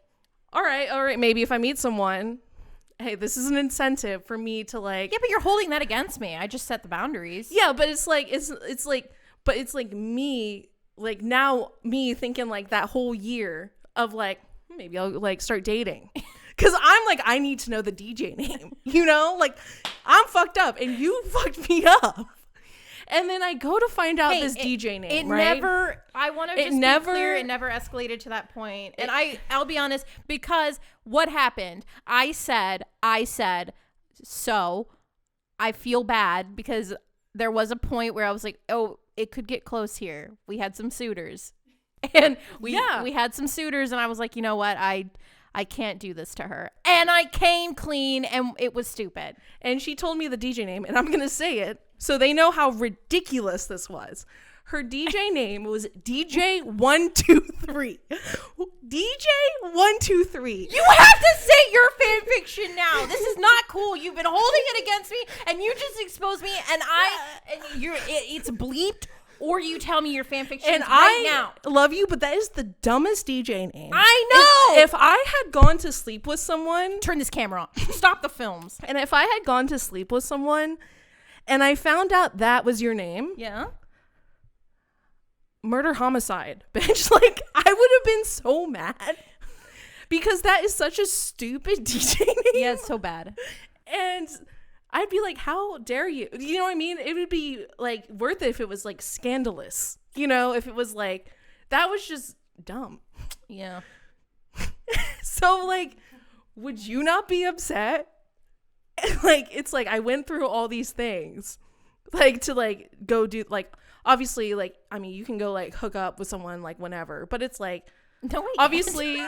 all right, maybe if I meet someone... Hey, this is an incentive for me to like. Yeah, but you're holding that against me. I just set the boundaries. Yeah, but it's like me, like now me thinking like that whole year of like maybe I'll like start dating, because I'm like I need to know the DJ name, you know, like I'm fucked up and you fucked me up. And then I go to find out this DJ name, right? I want to just be clear, it never escalated to that point. And I'll be honest, because what happened, I said, so I feel bad because there was a point where I was like, oh, it could get close here. We had some suitors. And we had some suitors and I was like, you know what? I can't do this to her. And I came clean and it was stupid. And she told me the DJ name and I'm going to say it so they know how ridiculous this was. Her DJ name was DJ 123. DJ 123. You have to say your fan fiction now. This is not cool. You've been holding it against me and you just exposed me and it's bleeped. Or you tell me your fan fiction and right now. I love you, but that is the dumbest DJ name. I know. And if I had gone to sleep with someone... Turn this camera on. Stop the films. And if I had gone to sleep with someone and I found out that was your name... Yeah. Murder, homicide, bitch. Like, I would have been so mad. Because that is such a stupid DJ name. Yeah, it's so bad. And... I'd be like, how dare you? You know what I mean? It would be like worth it if it was like scandalous. You know, if it was like, that was just dumb. Yeah. So like, would you not be upset? Like, it's like, I went through all these things like to like go do like, obviously like, I mean, you can go like hook up with someone like whenever, but it's like, no, obviously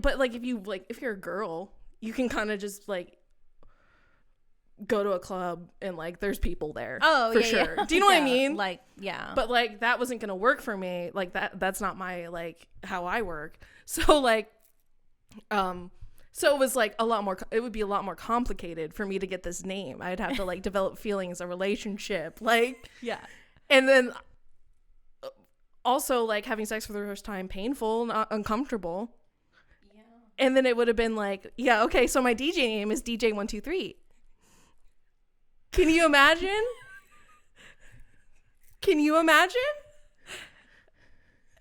but like, if you're a girl, you can kind of just like, go to a club and like there's people there. Oh, for yeah, sure. Yeah. Do you know what I mean? Like, yeah. But like that wasn't gonna work for me. Like that's not my like how I work. So like so it was like it would be a lot more complicated for me to get this name. I'd have to like develop feelings, a relationship, like yeah. And then also like having sex for the first time, painful, not uncomfortable. Yeah. And then it would have been like, yeah, okay, so my DJ name is DJ 123. Can you imagine? Can you imagine?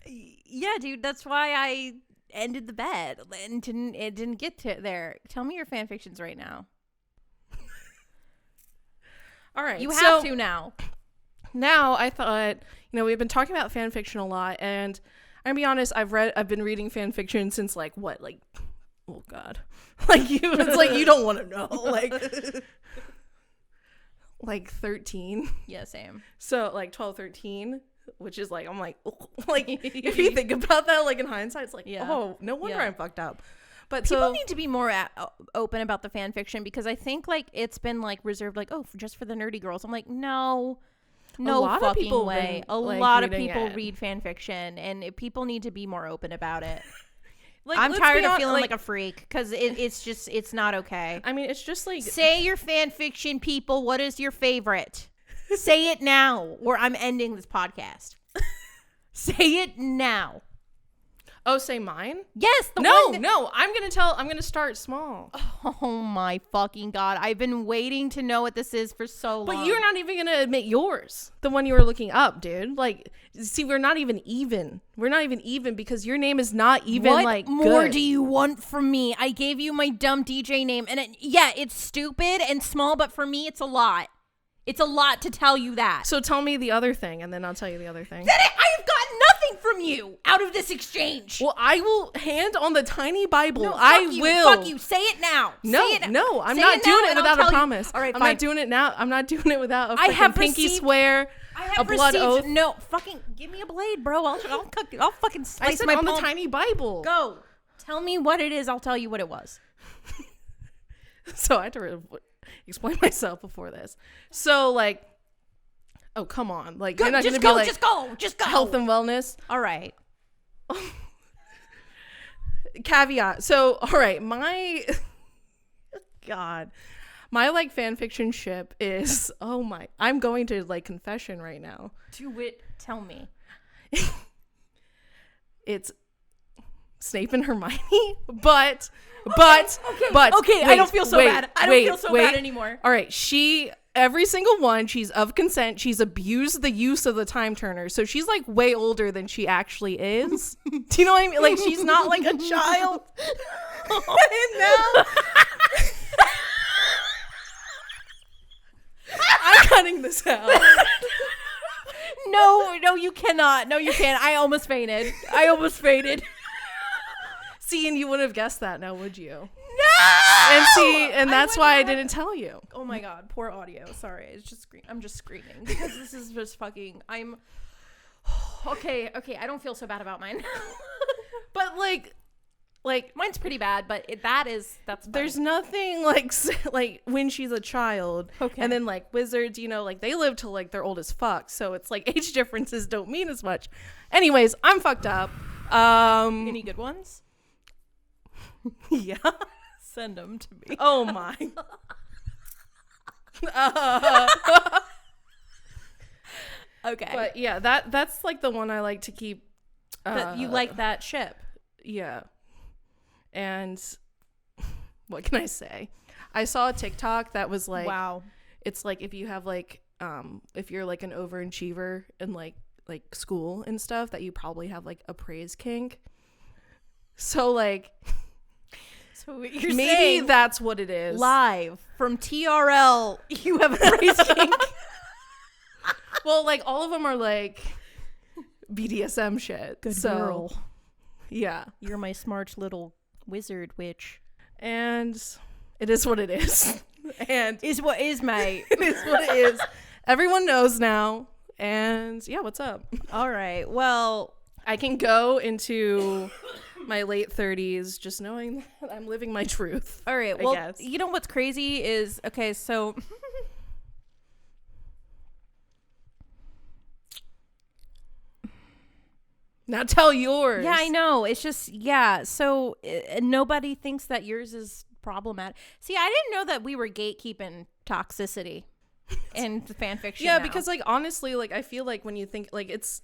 Yeah, dude, that's why I ended the bed and it didn't get to there. Tell me your fan fictions right now. All right. You have to now. Now I thought, we've been talking about fan fiction a lot, and I'm gonna be honest, I've been reading fan fiction since like oh God. It's like you don't want to know. Like 13. Yeah, same. So like 12, 13, which is like, I'm like, like if you think about that, like in hindsight, it's like, oh, no wonder I'm fucked up. But people need to be more open about the fan fiction, because I think like it's been like reserved, like, just for the nerdy girls. I'm like, no fucking way. A lot of people read fan fiction, and people need to be more open about it. Like, I'm tired of feeling like a freak, because it's not okay. I mean, it's just like... Say your fan fiction, people. What is your favorite? Say it now, or I'm ending this podcast. Say it now. Oh, say mine? Yes. No, I'm going to start small. Oh my fucking God. I've been waiting to know what this is for so long. But you're not even going to admit yours. The one you were looking up, dude. Like, see, we're not even even. We're not even even because your name is not even what more do you want from me? I gave you my dumb DJ name, and it's stupid and small, but for me, it's a lot. It's a lot to tell you that. So tell me the other thing, and then I'll tell you the other thing. I have gotten nothing from you out of this exchange. Well, I will hand on the tiny Bible. No, will. Fuck you. Say it now. No, Say it. no, I'm Say not it doing now it and without I'll a tell you. promise. All right, I'm fine. not doing it now. I'm not doing it without a I have pinky received- swear, I have a blood oath. No, fucking give me a blade, bro. I'll fucking slice I said my on palm. the tiny Bible. Go. Tell me what it is. I'll tell you what it was. So I had to explain myself before this. So like, oh come on, like you're not gonna be like just go. health and wellness. All right. Caveat. So all right, my God, my like fan fiction ship is I'm going to like confession right now. Do it. Tell me. It's Snape and Hermione, but okay, I don't feel so bad. I don't feel so bad anymore. All right, every single one, she's of consent. She's abused the use of the time turner, so she's like way older than she actually is. Do you know what I mean? Like she's not like a child. And now I'm cutting this out. No, you cannot. No, you can't. I almost fainted. See, and you wouldn't have guessed that now, would you? No. And that's why I didn't tell you. Oh my God, poor audio. Sorry, I'm just screaming because this is just fucking. Okay. I don't feel so bad about mine. But like mine's pretty bad, but that's funny. There's nothing like when she's a child. Okay. And then like wizards, like they live till like they're old as fuck. So it's like age differences don't mean as much. Anyways, I'm fucked up. Any good ones? Yeah. Send them to me. Oh my. Okay. But yeah, that's like the one I like to keep. You like that ship? Yeah. And what can I say? I saw a TikTok that was like, wow. It's like if you have like if you're like an overachiever in like school and stuff, that you probably have like a praise kink. So like so you're maybe saying that's what it is. Live from TRL, you have a praise kink. Well, like all of them are like BDSM shit. Good so, girl. Yeah. You're my smart little wizard witch. And it is what it is. And is what is, mate. It is what it is. Everyone knows now. And yeah, what's up? All right. Well, I can go into my late 30s just knowing that I'm living my truth. All right. Well, you know what's crazy is, okay, so now tell yours. yeah, I know. It's just, yeah. So nobody thinks that yours is problematic. See, I didn't know that we were gatekeeping toxicity in the fan fiction. Yeah, now. because like honestly, like I feel like when you think like it's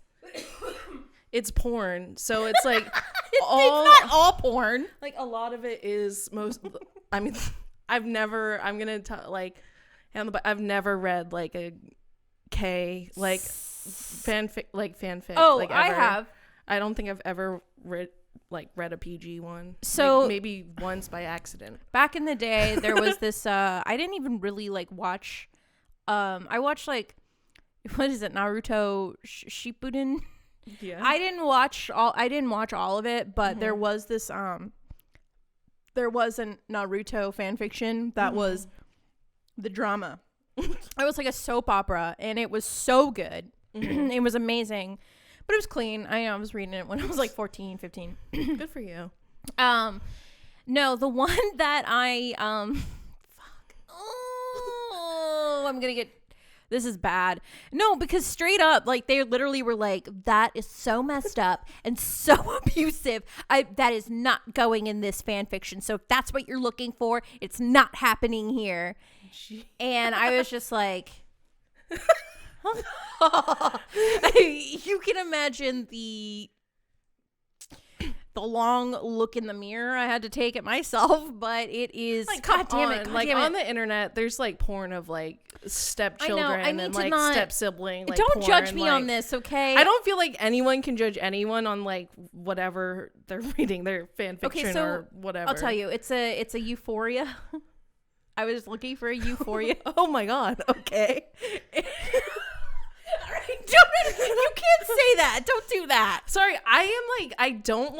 porn, so it's like it's not all porn. Like a lot of it is I mean, I've never read like a K like fanfic Oh, like, I ever. have. I don't think I've ever read a PG one. So like, maybe once by accident. Back in the day, there was this. I didn't even really like watch. I watched like, what is it, Naruto Shippuden? Yeah. I didn't watch all of it, but there was this. There was a Naruto fan fiction that was the drama. It was like a soap opera, and it was so good. It was amazing. But it was clean. I was reading it when I was like 14, 15. Good for you. No, the one that I fuck. Oh, I'm gonna get. This is bad. No, because straight up, like they literally were like, "That is so messed up and so abusive. That is not going in this fan fiction. So if that's what you're looking for, it's not happening here." And I was just like. You can imagine the long look in the mirror I had to take at myself, but it is like, God damn it. On the internet there's like porn of like stepchildren and like step sibling, like, don't judge porn, me like, on this, okay? I don't feel like anyone can judge anyone on like whatever they're reading, their fan fiction or whatever. I'll tell you, it's a Euphoria. I was looking for a Euphoria. Oh my god. Okay. All right, you can't say that. Don't do that. Sorry, I don't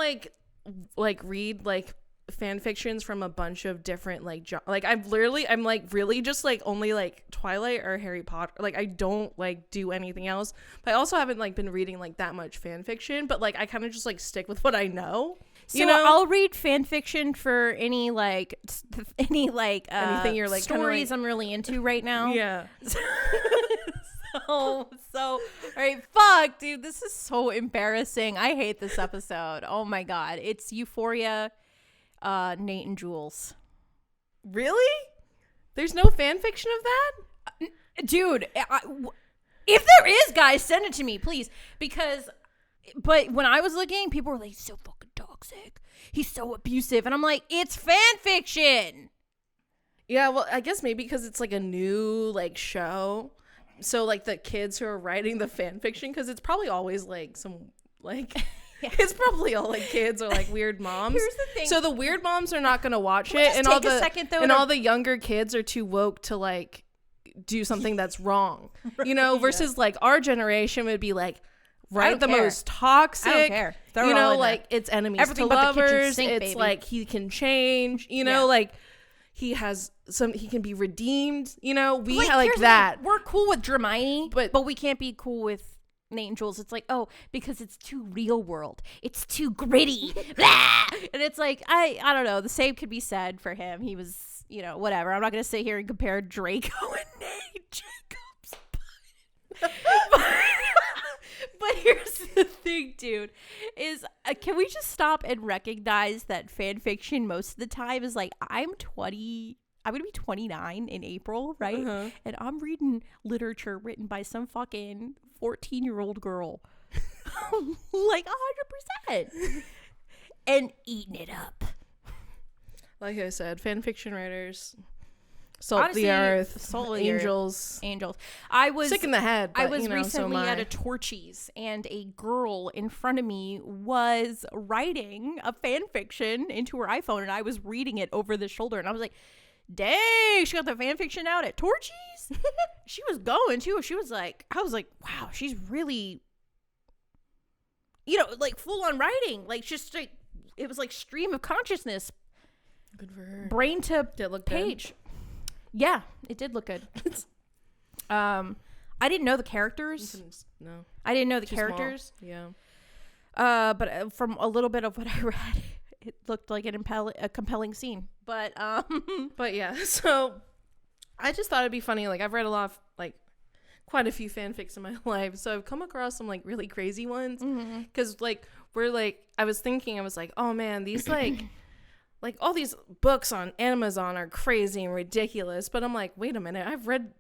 read like fan fictions from a bunch of different like I'm like really just like only like Twilight or Harry Potter. Like I don't like do anything else. But I also haven't like been reading like that much fan fiction, but like I kind of just like stick with what I know. So you know, I'll read fan fiction for any anything you're like stories I'm really into right now. Yeah. All right, fuck, dude, this is so embarrassing. I hate this episode. Oh my god, it's Euphoria, Nate and Jules. Really? There's no fan fiction of that? Dude, if there is, guys, send it to me, please. But when I was looking, people were like, he's so fucking toxic. He's so abusive. And I'm like, it's fan fiction. Yeah, well, I guess maybe because it's like a new like show. So like the kids who are writing the fan fiction, because it's probably always like some like yeah. It's probably all like kids or like weird moms. Here's the thing. So the weird moms are not gonna watch it, and all the younger kids are too woke to like do something that's wrong. Right, you know, versus like our generation would be like, write the most toxic. I don't care. Throw you know, like it's enemies everything to but lovers. the kitchen sink, It's baby. like he can change. You know, like he can be redeemed. You know, we like that. We're cool with Hermione, but we can't be cool with Nate and Jules. It's like, oh, because it's too real world. It's too gritty. And it's like, I don't know. The same could be said for him. He was, you know, whatever. I'm not going to sit here and compare Draco and Nate Jacobs. But here's the thing, dude, is can we just stop and recognize that fan fiction most of the time is like, I'm going to be 29 in April, right? Uh-huh. And I'm reading literature written by some fucking 14-year-old girl. Like 100%. And eating it up. Like I said, fan fiction writers, the earth, angels. I was sick in the head. But, I was recently at a Torchies, and a girl in front of me was writing a fan fiction into her iPhone, and I was reading it over the shoulder, and I was like, dang, she got the fan fiction out at Torchies. She was going too. She was like, I was like, wow, she's really, you know, like full on writing, like just like it was like stream of consciousness. Good for her. Brain to did it look page. Good? Yeah, it did look good. I didn't know the characters. No, I didn't know the characters. Small. Yeah. But from a little bit of what I read, it looked like a compelling scene. But but yeah. So I just thought it'd be funny. Like I've read a lot of like quite a few fanfics in my life, so I've come across some like really crazy ones. Because like I was like, oh man, these like. Like all these books on Amazon are crazy and ridiculous, but I'm like, wait a minute, I've read.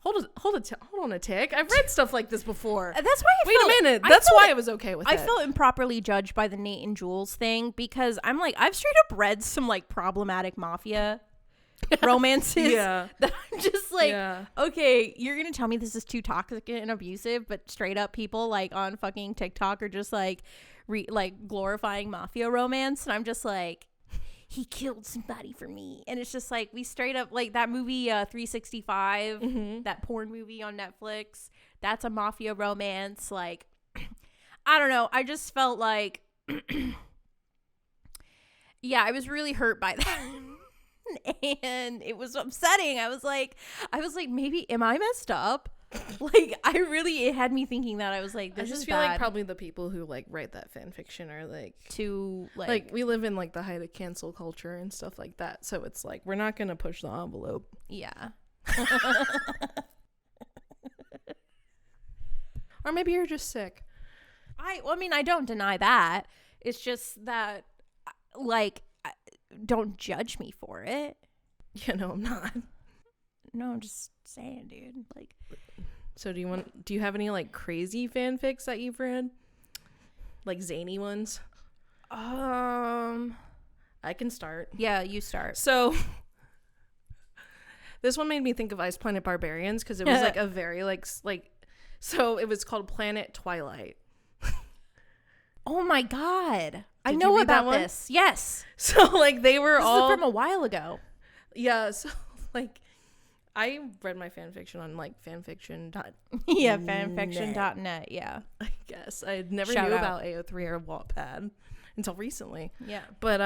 Hold on a tick. I've read stuff like this before. That's why. Wait a minute. That's why I was okay with it. I felt improperly judged by the Nate and Jules thing because I'm like, I've straight up read some like problematic mafia romances. Yeah. That I'm just like, okay, you're gonna tell me this is too toxic and abusive, but straight up people like on fucking TikTok are just like, glorifying mafia romance, and I'm just like. He killed somebody for me. And it's just like, we straight up, like that movie 365, that porn movie on Netflix, that's a mafia romance. Like, I don't know. I just felt like, yeah, I was really hurt by that. And it was upsetting. I was like, maybe, am I messed up? Like, it had me thinking that. I was like, this is bad. I just feel like probably the people who like write that fan fiction are like too like we live in like the height of cancel culture and stuff like that, so it's like we're not gonna push the envelope. Yeah. Or maybe you're just sick. I mean, I don't deny that. It's just that like don't judge me for it. Yeah, no, I'm not. No, I'm just saying, dude. Like, so do you have any like crazy fanfics that you've read? Like zany ones? I can start. Yeah, you start. So this one made me think of Ice Planet Barbarians because it was like a very like so it was called Planet Twilight. Oh my god. I know about this. Yes. So like they were this all is from a while ago. Yeah, so like I read my fan fiction on like fanfiction. Yeah, fanfiction.net. Yeah, I guess I never Shout knew out. about AO3 or Wattpad until recently. Yeah. But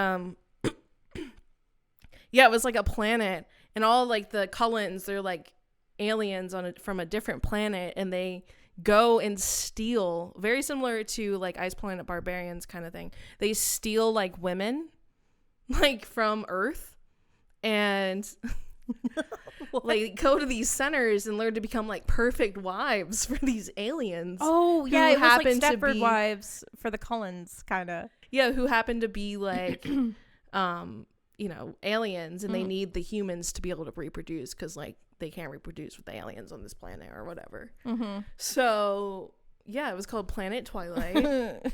yeah, it was like a planet, and all like the Cullens, they're like aliens from a different planet, and they go and steal, very similar to like Ice Planet Barbarians kind of thing. They steal like women, like from Earth, and like go to these centers and learn to become like perfect wives for these aliens. Oh yeah, who it was like happen to Stepford be- Wives for the Cullens, kind of. Yeah, who happen to be like you know, aliens, and they need the humans to be able to reproduce, because like they can't reproduce with the aliens on this planet or whatever. So yeah, it was called Planet Twilight.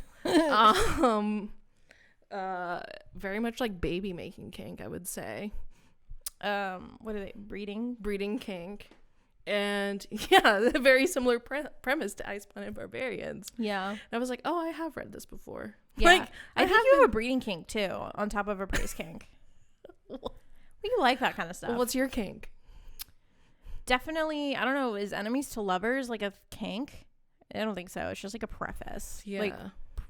Very much like baby making kink, I would say. What are they, breeding kink. And yeah, a very similar premise to Ice Planet Barbarians. Yeah. And I was like, oh, I have read this before. Yeah. Like, I think you have a breeding kink too, on top of a praise kink. We like that kind of stuff. Well, what's your kink? Definitely, I don't know, is enemies to lovers like a kink? I don't think so. It's just like a preface. Yeah. Like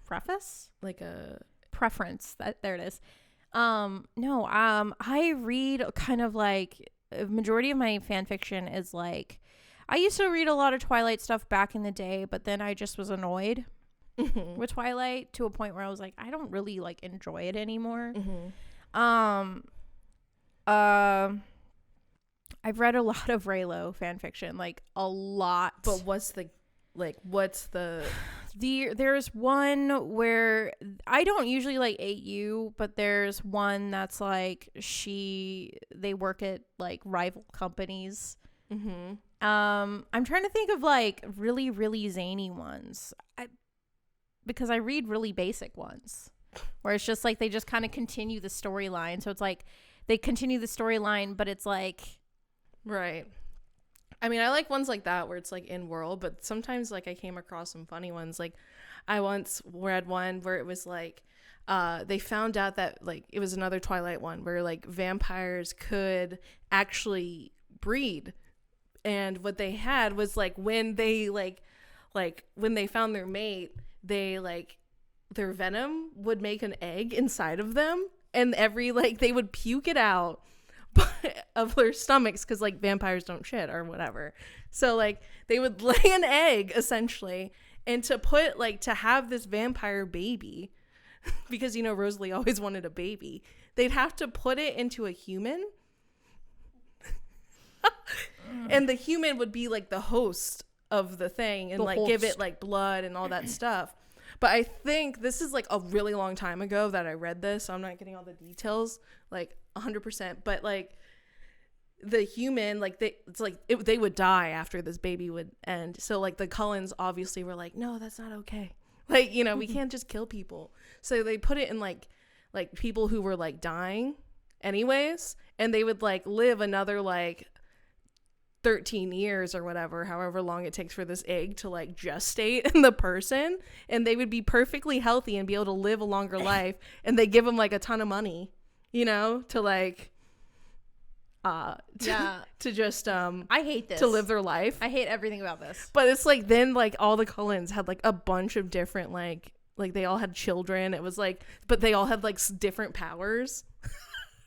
preface? Like a Preference. There it is. I read kind of like a majority of my fan fiction is like, I used to read a lot of Twilight stuff back in the day, but then I just was annoyed with Twilight to a point where I was like, I don't really like enjoy it anymore. I've read a lot of Raylo fan fiction, like a lot. But what's the There's one where I don't usually like AU, but there's one that's like they work at like rival companies. I'm trying to think of like really, really zany ones. Because I read really basic ones where it's just like they just kind of continue the storyline. So it's like they continue the storyline, but it's like, right. I mean, I like ones like that where it's like in world, but sometimes like I came across some funny ones. Like I once read one where it was like they found out that like it was another Twilight one where like vampires could actually breed, and what they had was like when they like when they found their mate, they like their venom would make an egg inside of them, and every like they would puke it out of their stomachs, because like vampires don't shit or whatever. So like they would lay an egg essentially, and to have this vampire baby, because you know Rosalie always wanted a baby, they'd have to put it into a human and the human would be like the host of the thing and give it like blood and all that stuff. But I think this is like a really long time ago that I read this, so I'm not getting all the details like 100%, but like the human, like they would die after this baby would end. So like the Cullens obviously were like, no, that's not okay. Like, you know, we can't just kill people. So they put it in like people who were like dying anyways, and they would like live another like 13 years or whatever, however long it takes for this egg to like gestate in the person, and they would be perfectly healthy and be able to live a longer life, and they give them like a ton of money, you know, to like to just I hate this, to live their life. I hate everything about this. But it's like then like all the Cullens had like a bunch of different like they all had children. It was like, but they all had like different powers.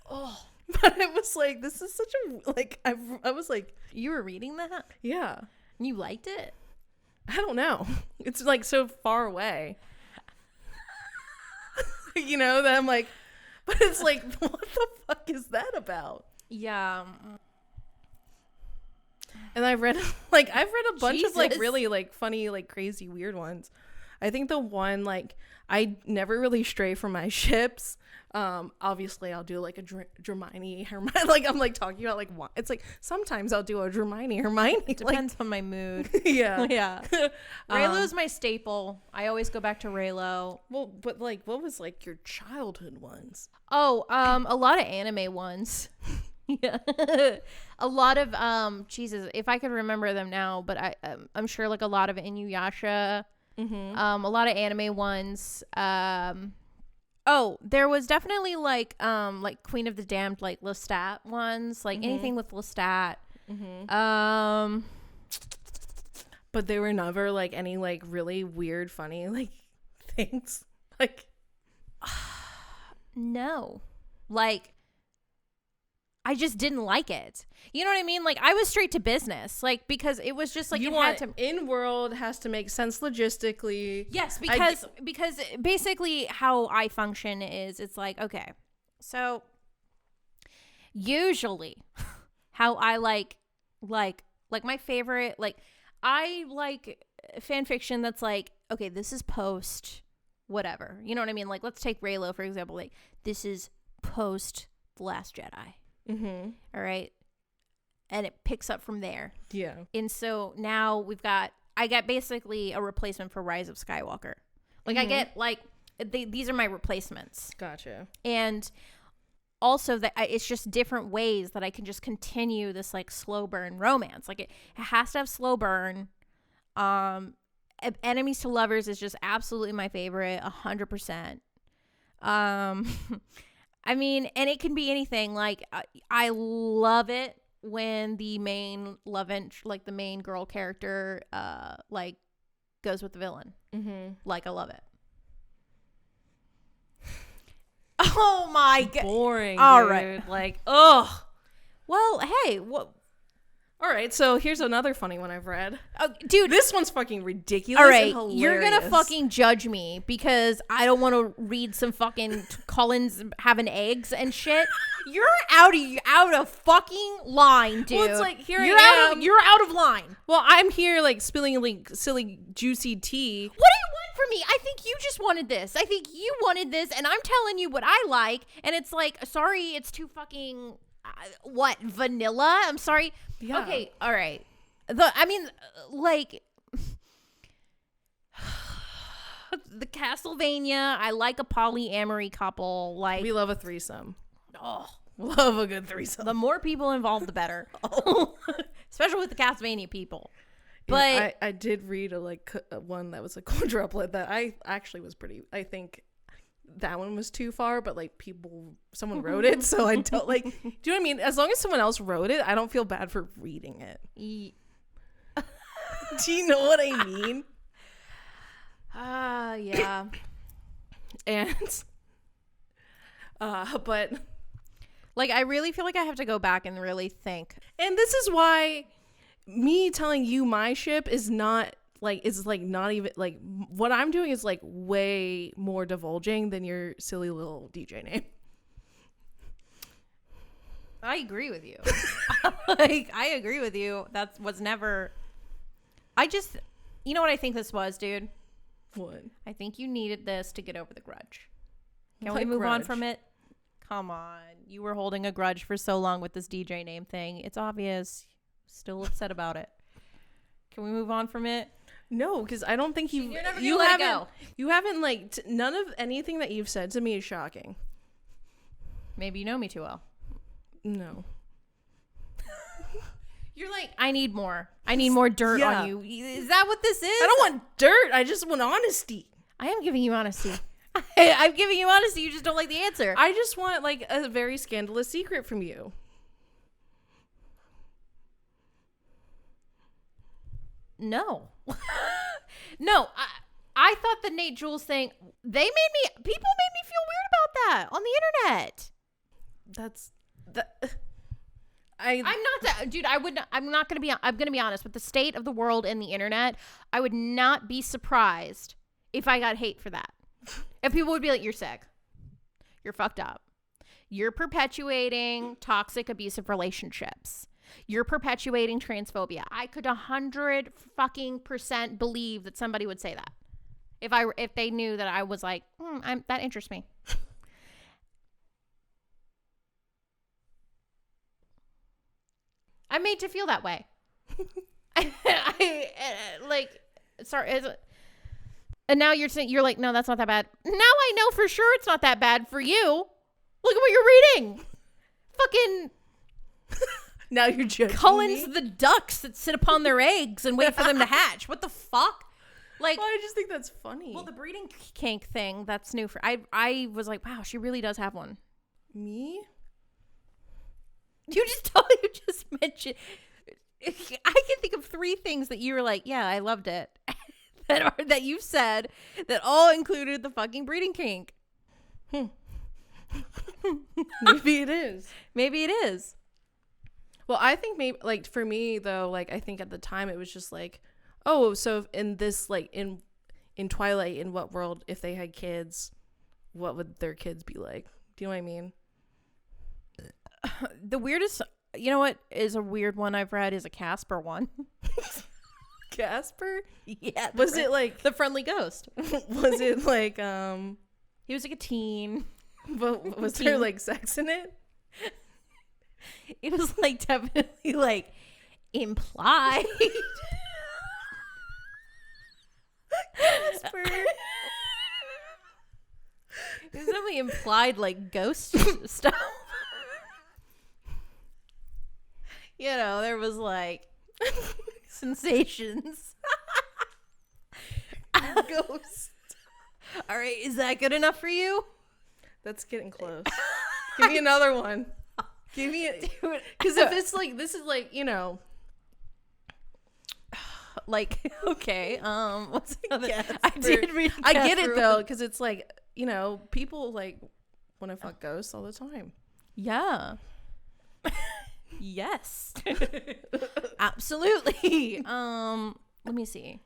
Oh. But it was like, this is such a like I was like, you were reading that? Yeah. You liked it? I don't know. It's like so far away. You know, that I'm like, but it's like, what the fuck is that about? Yeah. And I've read a bunch of like Jesus. really like funny, like crazy, weird ones. I think the one, like, I never really stray from my ships. Obviously I'll do like a Hermione, like I'm like talking about like it's like sometimes I'll do a Hermione. It depends on my mood. Yeah. Yeah. Raylo's my staple. I always go back to Raylo. Well, but like, what was like your childhood ones? Oh, a lot of anime ones. Yeah. A lot of Jesus, if I could remember them now, but I'm sure like a lot of Inuyasha. A lot of anime ones. Oh, there was definitely like Queen of the Damned, like Lestat ones, like anything with Lestat. But they were never like any like really weird, funny like things. Like, no, like I just didn't like it. You know what I mean? Like I was straight to business, like because it was just like you had to. In world has to make sense logistically. Yes, because basically how I function is it's like, okay, so usually how I like my favorite, like I like fan fiction that's like, okay, this is post whatever. You know what I mean? Like let's take Raylo for example. Like this is post The Last Jedi. All right. And it picks up from there. Yeah. And so now I get basically a replacement for Rise of Skywalker. Like I get like, these are my replacements. Gotcha. And also that it's just different ways that I can just continue this like slow burn romance. Like it has to have slow burn. Enemies to Lovers is just absolutely my favorite, 100%. I mean, and it can be anything. Like I love it when the main like the main girl character, like goes with the villain. Like I love it. Oh my god, boring. All dude. right, like ugh. Well, hey, what? All right, so here's another funny one I've read. Oh, dude, this one's fucking ridiculous. All right, and you're gonna fucking judge me because I don't want to read some fucking Collins having eggs and shit. You're out of fucking line, dude. Well, it's like here you're I am. You're out of line. Well, I'm here like spilling like silly juicy tea. What do you want from me? I think you just wanted this. I think you wanted this, and I'm telling you what I like, and it's like, sorry, it's too fucking what vanilla. I'm sorry. Yeah. Okay, all right. Like the Castlevania. I like a polyamory couple. Like We love a threesome. oh, Love a good threesome. the more people involved, the better. Especially with the Castlevania people. But yeah, I did read one that was a quadruplet that I actually was pretty. I think that one was too far, but like someone wrote it, so I don't like. Do you know what I mean? As long as someone else wrote it, I don't feel bad for reading it. Do you know what I mean? Yeah. And but like I really feel like I have to go back and really think. And this is why me telling you my ship is not like, it's like not even like what I'm doing is like way more divulging than your silly little DJ name. I agree with you. Like I agree with you. That was never. You know what I think this was, dude? What? I think you needed this to get over the grudge. Can What we move on grudge? from it? Come on. You were holding a grudge for so long with this DJ name thing. It's obvious. Still upset about it. Can we move on from it? No, because I don't think You're never gonna let it go. You haven't like none of anything that you've said to me is shocking. Maybe you know me too well. No. You're like, I need more. I need more dirt Yeah. on you. Is that what this is? I don't want dirt. I just want honesty. I am giving you honesty. I'm giving you honesty. You just don't like the answer. I just want like a very scandalous secret from you. No. No. I thought the Nate Jules thing, people made me feel weird about that on the internet. I'm gonna be honest with the state of the world and the internet. I would not be surprised if I got hate for that. If people would be like, you're sick. You're fucked up. You're perpetuating toxic abusive relationships. You're perpetuating transphobia. I could 100% believe that somebody would say that. If they knew that I was like, that interests me. I'm made to feel that way. Sorry. And now you're like, no, that's not that bad. Now I know for sure it's not that bad for you. Look at what you're reading. Fucking Now you're judging Cullen's me? the ducks that sit upon their eggs and wait for them to hatch. What the fuck? Like, well, I just think that's funny. well, the breeding kink thing, that's new for I was like, wow, she really does have one. Me? You just mentioned. I can think of 3 things that you were like, yeah, I loved it. that you said that all included the fucking breeding kink. Maybe it is. Maybe it is. Well, I think maybe, like, for me though, like, I think at the time it was just like, oh, so in this, like, in Twilight, in what world, if they had kids, what would their kids be like? Do you know what I mean? The weirdest, you know what is a weird one I've read is a Casper one. Casper? Yeah. Was it like the friendly ghost? Was it like He was like a teen. but was there like sex in it? It was like definitely like implied. Casper. It was definitely implied like ghost stuff. You know, there was like sensations. Ghost. All right, is that good enough for you? That's getting close. Give me another one. Give me it. Because if it's like, this is like, you know, like, okay, what's another? Casper. I did read. I get it Casper though, one. because it's like, you know, people like want to fuck ghosts all the time. Yeah. Yes. Absolutely. Let me see.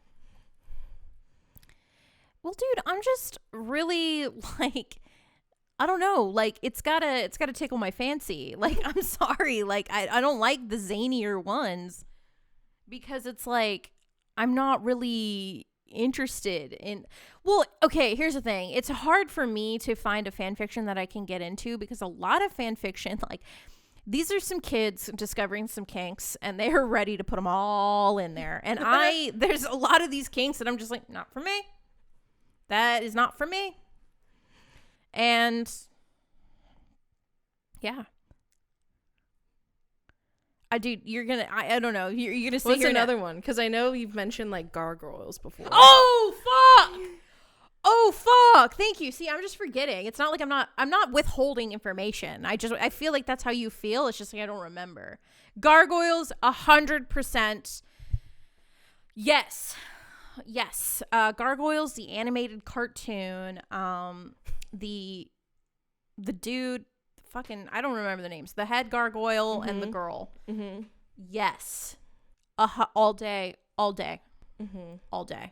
Well, dude, I'm just really like, I don't know, like it's gotta tickle my fancy. Like, I'm sorry, like I don't like the zanier ones because it's like I'm not really interested in. Well, okay, here's the thing. It's hard for me to find a fan fiction that I can get into because a lot of fan fiction, like, these are some kids discovering some kinks and they are ready to put them all in there. And there's a lot of these kinks that I'm just like, not for me. That is not for me. And yeah. I don't know. You're gonna see. What's another one? Because I know you've mentioned like gargoyles before. Oh fuck! Thank you. See, I'm just forgetting. It's not like I'm not withholding information. I feel like that's how you feel. It's just like I don't remember. Gargoyles, 100%. Yes. Gargoyles, the animated cartoon. The dude, fucking, I don't remember the names. The head gargoyle and the girl. Mm-hmm. Yes. All day. Mm-hmm. All day.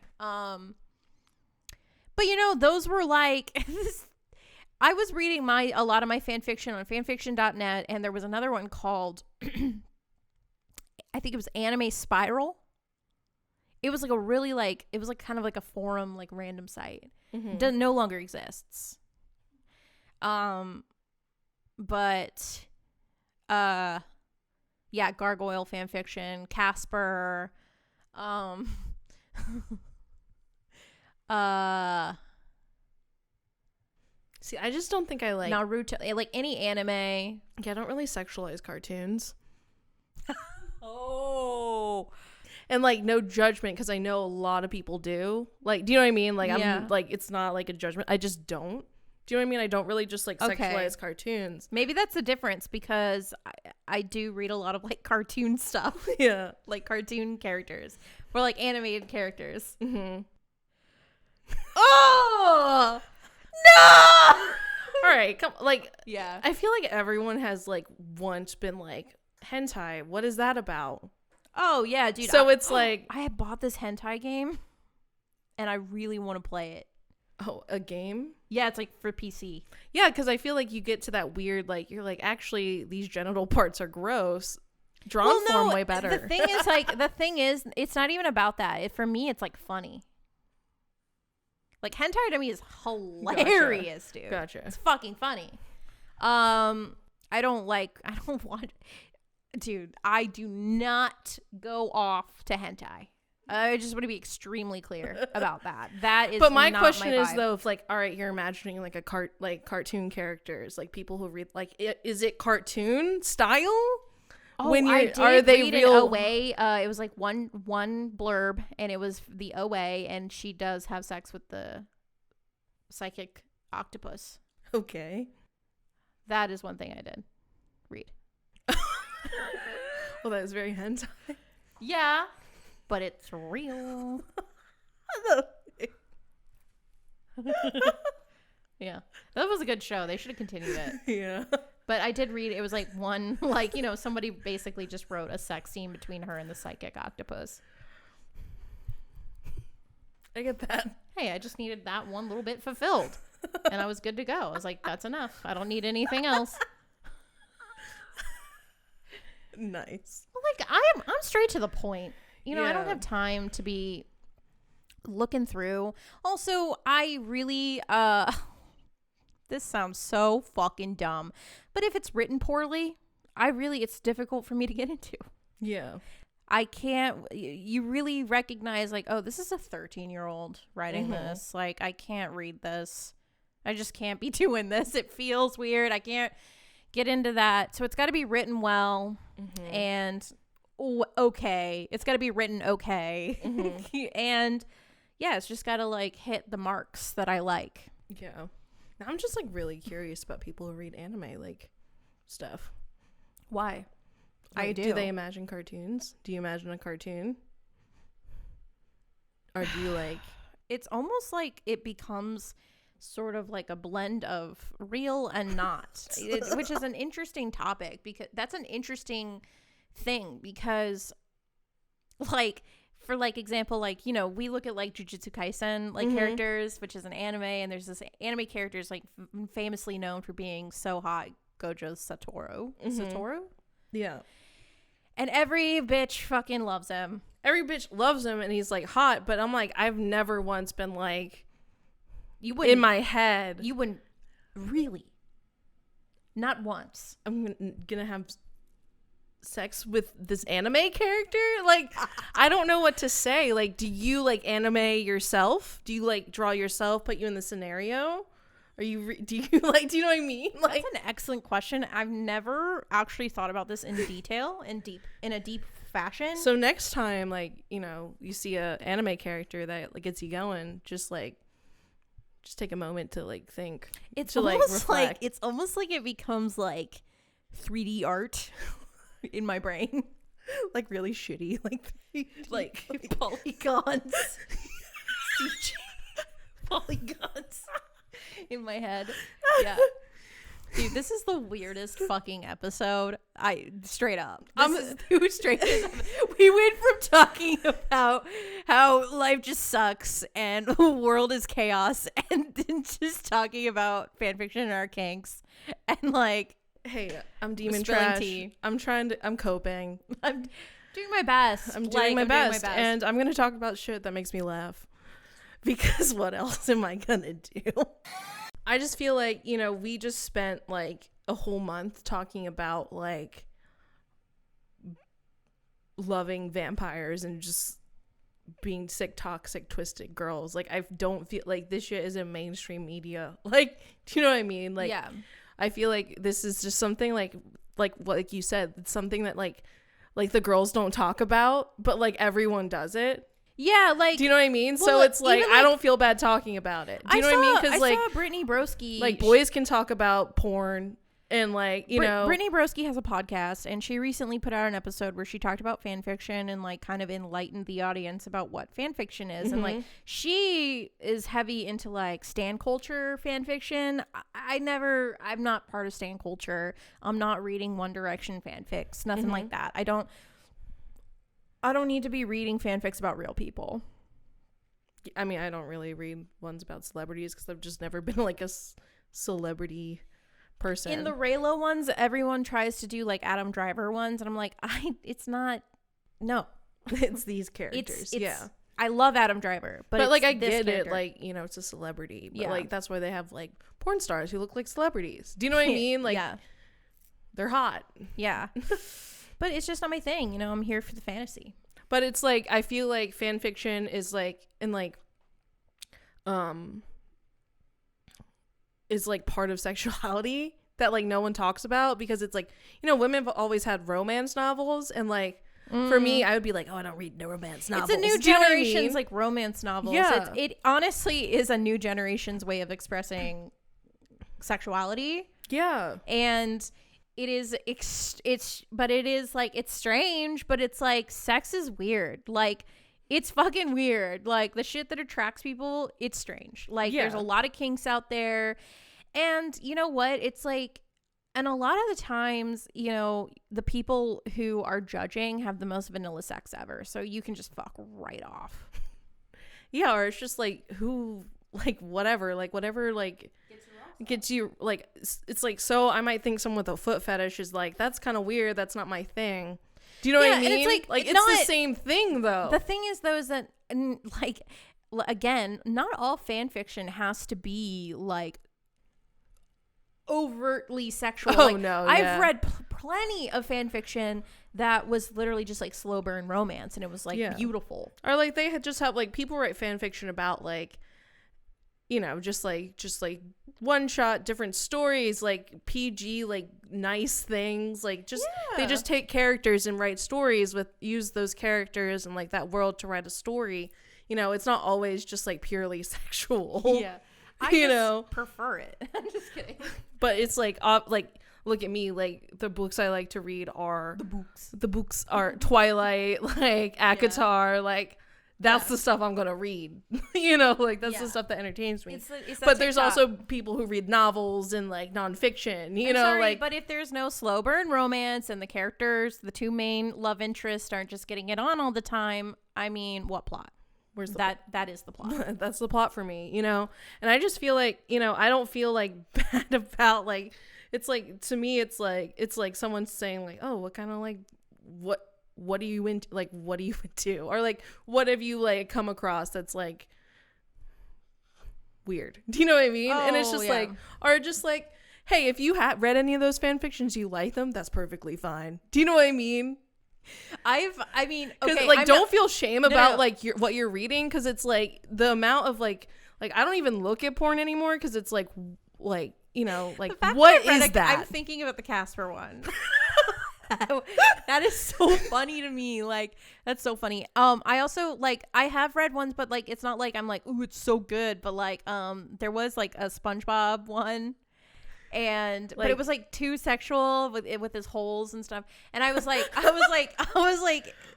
But you know, those were like I was reading a lot of my fan fiction on fanfiction.net, and there was another one called I think it was Anime Spiral. It was like a really like, it was like kind of like a forum, like random site. Mm-hmm. No longer exists. But yeah, gargoyle fan fiction, Casper, See, I just don't think I like Naruto, like any anime. Yeah, I don't really sexualize cartoons. Oh. And like no judgment, because I know a lot of people do. Like, do you know what I mean? Like, yeah. I'm like, it's not like a judgment. I just don't. Do you know what I mean? I don't really just like sexualize cartoons. Maybe that's the difference, because I do read a lot of like cartoon stuff. Yeah. Like cartoon characters. Or like animated characters. Mm-hmm. Oh! No! All right, come like, Yeah. I feel like everyone has like once been like, hentai, what is that about? Oh yeah, dude. So it's like, I had bought this hentai game and I really want to play it. oh, a game? Yeah, it's like for PC. Yeah, because I feel like you get to that weird, like, you're like, actually, these genital parts are gross. Drawn form way better. The thing is, it's not even about that. For me, it's like funny. Like hentai to me is hilarious, dude. Gotcha. It's fucking funny. I don't want, dude, I do not go off to hentai. I just want to be extremely clear about that. That is. But my not question my is vibe. though, if like, all right, you're imagining like cartoon characters, like people who read, like, is it cartoon style, Oh, when I you're did are they read real an OA. It was like one blurb, and it was the OA, and she does have sex with the psychic octopus. Okay. That is one thing I did read. Well, that is very hentai. Yeah, but it's real. Yeah, that was a good show. They should have continued it. Yeah. But I did read, it was like one, like, you know, somebody basically just wrote a sex scene between her and the psychic octopus. I get that. Hey, I just needed that one little bit fulfilled. And I was good to go. I was like, that's enough. I don't need anything else. Nice. Well, like, I'm straight to the point. You know, I don't Yeah. have time to be looking through. Also, I really, this sounds so fucking dumb, but if it's written poorly, it's difficult for me to get into. Yeah. I can't, you really recognize like, oh, this is a 13-year-old writing this. Like, I can't read this. I just can't be doing this. It feels weird. I can't get into that. So it's got to be written well and okay. It's got to be written okay. And yeah, it's just got to like hit the marks that I like. Yeah. I'm just like really curious about people who read anime like stuff. Why? Like, I do. Do they imagine cartoons? Do you imagine a cartoon? Or do you like It's almost like it becomes sort of like a blend of real and not, which is an interesting topic, because that's an interesting thing, because like for like example, like, you know, we look at like Jujutsu Kaisen like characters, which is an anime, and there's this anime characters like famously known for being so hot, Gojo Satoru. Yeah. And every bitch fucking loves him. Every bitch loves him and he's like hot, but I'm like, I've never once been like, You wouldn't, in my head, you wouldn't really, not once. I'm gonna have sex with this anime character. Like, I don't know what to say. Like, do you like anime yourself? Do you like draw yourself, put you in the scenario? Are you do you like, do you know what I mean? Like, That's an excellent question. I've never actually thought about this in detail, in a deep fashion. so next time, like, you know, you see a anime character that like gets you going, just take a moment to like think. It's to almost like reflect. it's almost like it becomes like 3D art in my brain, like really shitty, like polygons, CG polygons in my head. Yeah. Dude, this is the weirdest fucking episode. Straight up. This is the strangest. We went from talking about how life just sucks and the world is chaos, and then just talking about fanfiction and our kinks, and like, hey, I'm demon spilling trash. tea. I'm coping. I'm doing my best. I'm doing my best, and I'm gonna talk about shit that makes me laugh. Because what else am I gonna do? I just feel like, you know, we just spent like a whole month talking about like loving vampires and just being sick, toxic, twisted girls. Like, I don't feel like this shit is in mainstream media. Like, do you know what I mean? Like, yeah. I feel like this is just something like you said, it's something that like the girls don't talk about, but like everyone does it. Yeah, like, do you know what I mean? Well, So it's like, even, I don't feel bad talking about it. Do you know what I mean? Because like, I saw Brittany Broski. like boys can talk about porn and like, you know, Brittany Broski has a podcast, and she recently put out an episode where she talked about fan fiction and like kind of enlightened the audience about what fan fiction is. And like, she is heavy into like stan culture fan fiction. I'm not part of stan culture. I'm not reading One Direction fanfics, nothing like that. I don't need to be reading fanfics about real people. I mean, I don't really read ones about celebrities because I've just never been like a celebrity person. In the Raylo ones, everyone tries to do like Adam Driver ones, and I'm like, it's not. No, it's these characters. Yeah, I love Adam Driver, but like I this get character. it. Like, you know, it's a celebrity, but Yeah. like that's why they have like porn stars who look like celebrities. Do you know what I mean? Like, yeah, they're hot. yeah. But it's just not my thing. You know, I'm here for the fantasy. But it's like, I feel like fan fiction is like, and like, is like part of sexuality. that like no one talks about, because it's like, you know, women have always had romance novels, and like for me, I would be like, oh, I don't read no romance novels. It's a new Do you know what I generation's mean? like romance novels. Yeah. It honestly is a new generation's way of expressing sexuality. Yeah. And it is but it is like, it's strange, but it's like, sex is weird. Like, it's fucking weird. Like, the shit that attracts people, it's strange. Like, there's a lot of kinks out there. And you know what? It's like, and a lot of the times, you know, the people who are judging have the most vanilla sex ever. So you can just fuck right off. Yeah, or it's just like, whatever, gets you, like, it's like, so I might think someone with a foot fetish is like, that's kind of weird. That's not my thing. Do you know what I mean? And it's like it's the same thing, though. The thing is, though, is that, like, again, not all fan fiction has to be like overtly sexual. Oh, like, no, I've read plenty of fan fiction that was literally just like slow burn romance, and it was like beautiful. Or like they had just have like people write fan fiction about like, you know, just like one shot different stories, like PG, like nice things, like just they just take characters and write stories use those characters and like that world to write a story. You know, it's not always just like purely sexual. Yeah. I prefer it. I'm just kidding. But it's like look at me, like the books I like to read are the books are Twilight, like ACOTAR, like that's the stuff I'm gonna read. You know, like that's the stuff that entertains me. But there's also people who read novels and like nonfiction, you know. Like, but if there's no slow burn romance and the characters, the two main love interests aren't just getting it on all the time, I mean, what plot? Where's that is the plot. That's the plot for me, you know. And I just feel like, you know, I don't feel like bad about like, it's like, to me it's like someone saying like, oh, what kind of like what are you into, like what are you into, or like what have you like come across that's like weird, do you know what I mean? And it's just like, or just like, hey, if you have read any of those fan fictions, you like them, that's perfectly fine. Do you know what I mean? I mean, okay, like, don't feel shame about like what you're reading, because it's like the amount of like I don't even look at porn anymore, because it's like you know, like what is that? I'm thinking about the Casper one. That is so funny to me. Like, that's so funny. I also like, I have read ones, but like it's not like I'm like, ooh, it's so good, but like there was like a SpongeBob one, and but it was like too sexual with his holes and stuff, and I was like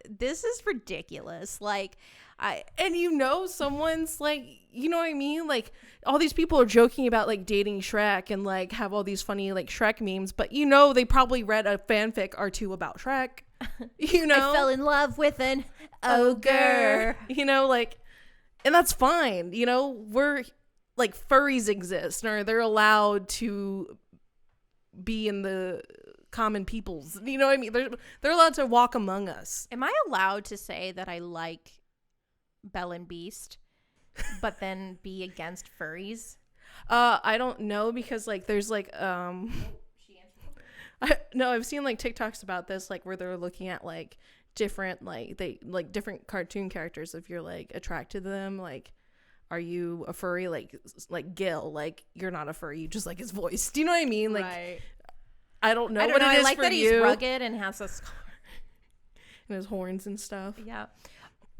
this is ridiculous. Like, and you know, someone's like, you know what I mean, like all these people are joking about like dating Shrek and like have all these funny like Shrek memes, but you know, they probably read a fanfic or two about Shrek. You know, I fell in love with an ogre. You know, like, and that's fine. You know, we're like, furries exist, or they're allowed to be in the common peoples. You know what I mean? They're allowed to walk among us. Am I allowed to say that I like Belle and Beast, but then be against furries? I don't know, because like there's like I've seen like TikToks about this, like where they're looking at like different different cartoon characters. If you're like attracted to them, like, are you a furry? Like Gil, like you're not a furry, you just like his voice. Do you know what I mean? Like, right. I don't know what it is. I like for that you. He's rugged and has a scar and his horns and stuff. Yeah.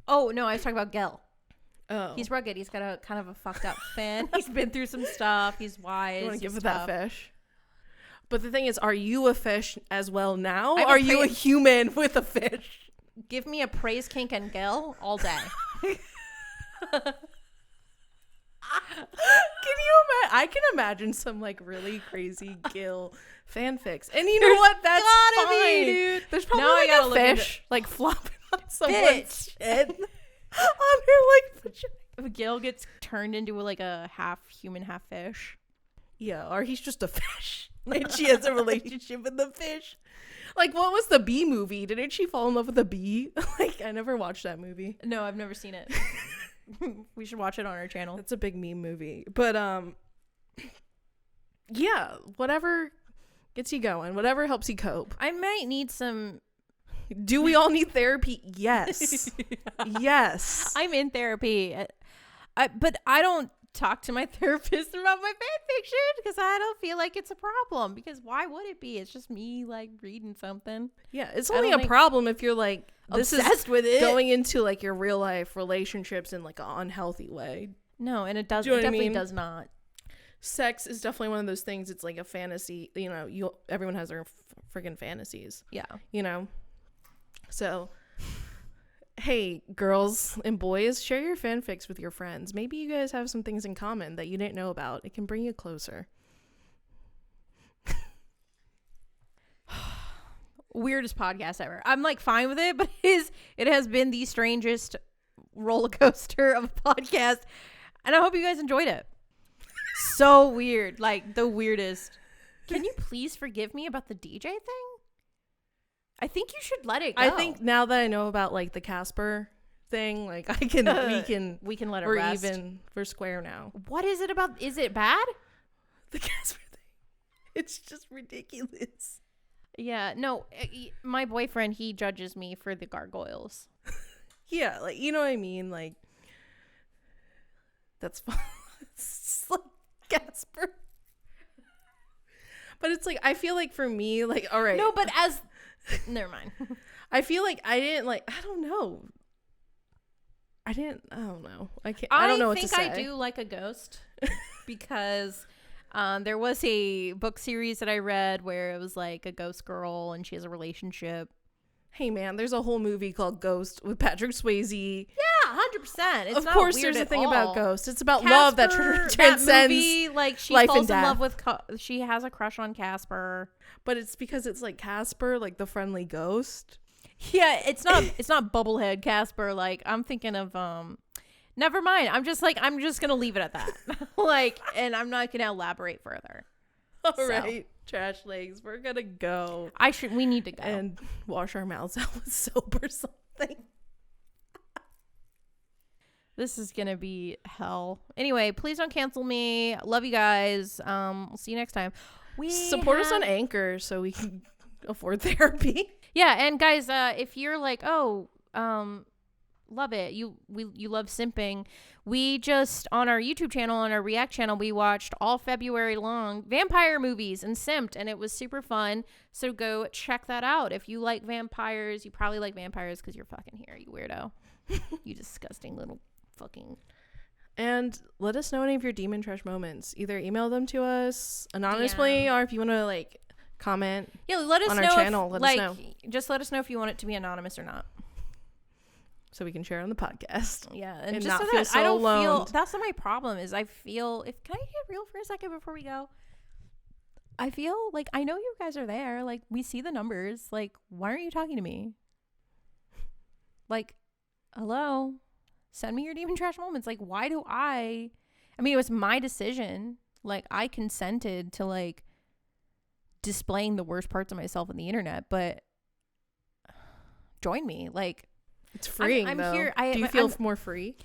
Oh no, I was talking about Gil. Oh, he's rugged. He's got a kind of a fucked up fin. He's been through some stuff. He's wise. You want to give it that fish? But the thing is, are you a fish as well now? Are you a human with a fish? Give me a praise kink and Gil all day. Can you imagine? I can imagine some like really crazy Gil fanfics, and you know what? That's fine, dude. There's probably like a fish like flopping on someone's head on her like vagina. If Gil gets turned into like a half human, half fish. Yeah, or he's just a fish. Like she has a relationship with the fish. Like, what was the bee movie? Didn't she fall in love with a bee? Like, I never watched that movie. No, I've never seen it. We should watch it on our channel. It's a big meme movie. But yeah, whatever gets you going, whatever helps you cope. I might need some. Do we all need therapy? Yes. Yes. I'm in therapy. But I don't talk to my therapist about my fan fiction because I don't feel like it's a problem. Because why would it be? It's just me like reading something. Yeah, it's only a problem if you're like obsessed with it, going into like your real life relationships in like an unhealthy way. No, and it does. Do you know it what I definitely mean? does not. Sex is definitely one of those things. It's like a fantasy. You know, everyone has their freaking fantasies. Yeah. You know, so. Hey, girls and boys, share your fanfics with your friends. Maybe you guys have some things in common that you didn't know about. It can bring you closer. Weirdest podcast ever. I'm like fine with it, but it has been the strangest roller coaster of a podcast, and I hope you guys enjoyed it. So weird, like the weirdest. Can you please forgive me about the DJ thing? I think you should let it go. I think now that I know about like the Casper thing, like we can let it we're rest. we're square now. What is it about? Is it bad? The Casper thing. It's just ridiculous. Yeah, no, my boyfriend, he judges me for the gargoyles. Yeah, like, you know what I mean? Like, that's fun. It's like Casper. But it's like, I feel like for me, like, all right. No, but never mind. I feel like I don't know. I don't know. I don't know what to say. I do like a ghost because there was a book series that I read where it was like a ghost girl and she has a relationship. Hey man, there's a whole movie called Ghost with Patrick Swayze. Yeah, 100%. It's of not course, weird there's a at thing all. about ghosts. It's about Casper, love that transcends that movie, like she life falls and in death. love with. She has a crush on Casper, but it's because it's like Casper, like the friendly ghost. Yeah, it's not. It's not bubblehead Casper. Like I'm thinking of. Never mind. I'm just gonna leave it at that. Like, and I'm not gonna elaborate further. All right, Trashlings, we're gonna go. We need to go and wash our mouths out with soap or something. This is gonna be hell. Anyway, please don't cancel me. Love you guys. We'll see you next time. Support us on Anchor so we can afford therapy. Yeah, and guys, if you're like, love it, you love simping, we just on our YouTube channel, on our React channel, we watched all February long vampire movies and simped, and it was super fun. So go check that out. If you like vampires, you probably like vampires because you're fucking here, you weirdo. You disgusting little fucking. And let us know any of your demon trash moments. Either email them to us anonymously, or if you want to like comment. Yeah, let us on know our channel. Let us know. Just let us know if you want it to be anonymous or not, so we can share it on the podcast. Yeah, and just not so feel that so I don't alone. feel. That's not my problem. Is I feel can I get real for a second before we go? I feel like I know you guys are there. Like we see the numbers. Like why aren't you talking to me? Like, hello, send me your demon trash moments. Like why do I mean, it was my decision. Like I consented to like displaying the worst parts of myself on the internet, but join me. Like it's freeing. I'm here. Do you feel more free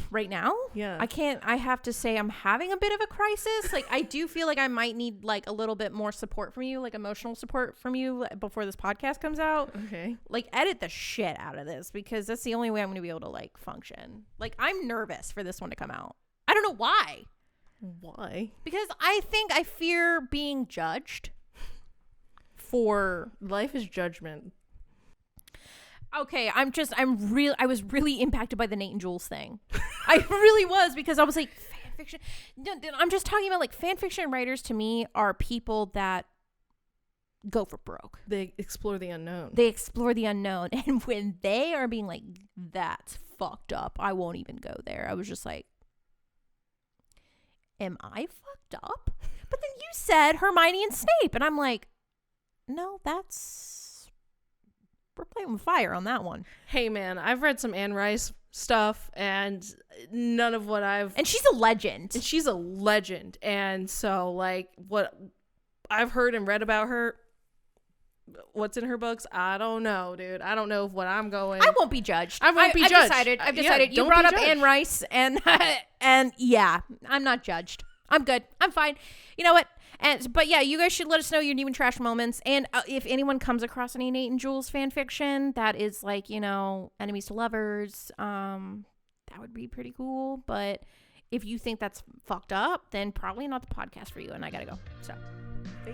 right now? Yeah. I have to say I'm having a bit of a crisis. Like I do feel like I might need like a little bit more support from you, like emotional support from you before this podcast comes out. Okay. Like edit the shit out of this because that's the only way I'm going to be able to like function. Like I'm nervous for this one to come out. I don't know why. Why? Because I fear being judged for life is judgment. Okay, I was really impacted by the Nate and Jules thing. I really was, because I was like, fan fiction. I'm just talking about like fan fiction writers to me are people that go for broke. They explore the unknown. And when they are being like, that's fucked up, I won't even go there. I was just like, am I fucked up? But then you said Hermione and Snape, and I'm like, no, we're playing with fire on that one. Hey man, I've read some Anne Rice stuff, and none of what and she's a legend. And so like what I've heard and read about her, what's in her books, I don't know, dude. I don't know what I'm going. I won't be judged. I've decided. Yeah, you brought up Anne Rice, and yeah, I'm not judged. I'm good. I'm fine. You know what? But yeah, you guys should let us know your demon trash moments. And if anyone comes across any Nate and Jules fan fiction that is like, enemies to lovers, that would be pretty cool. But If you think that's fucked up, then probably not the podcast for you, and I gotta go. So. Bye.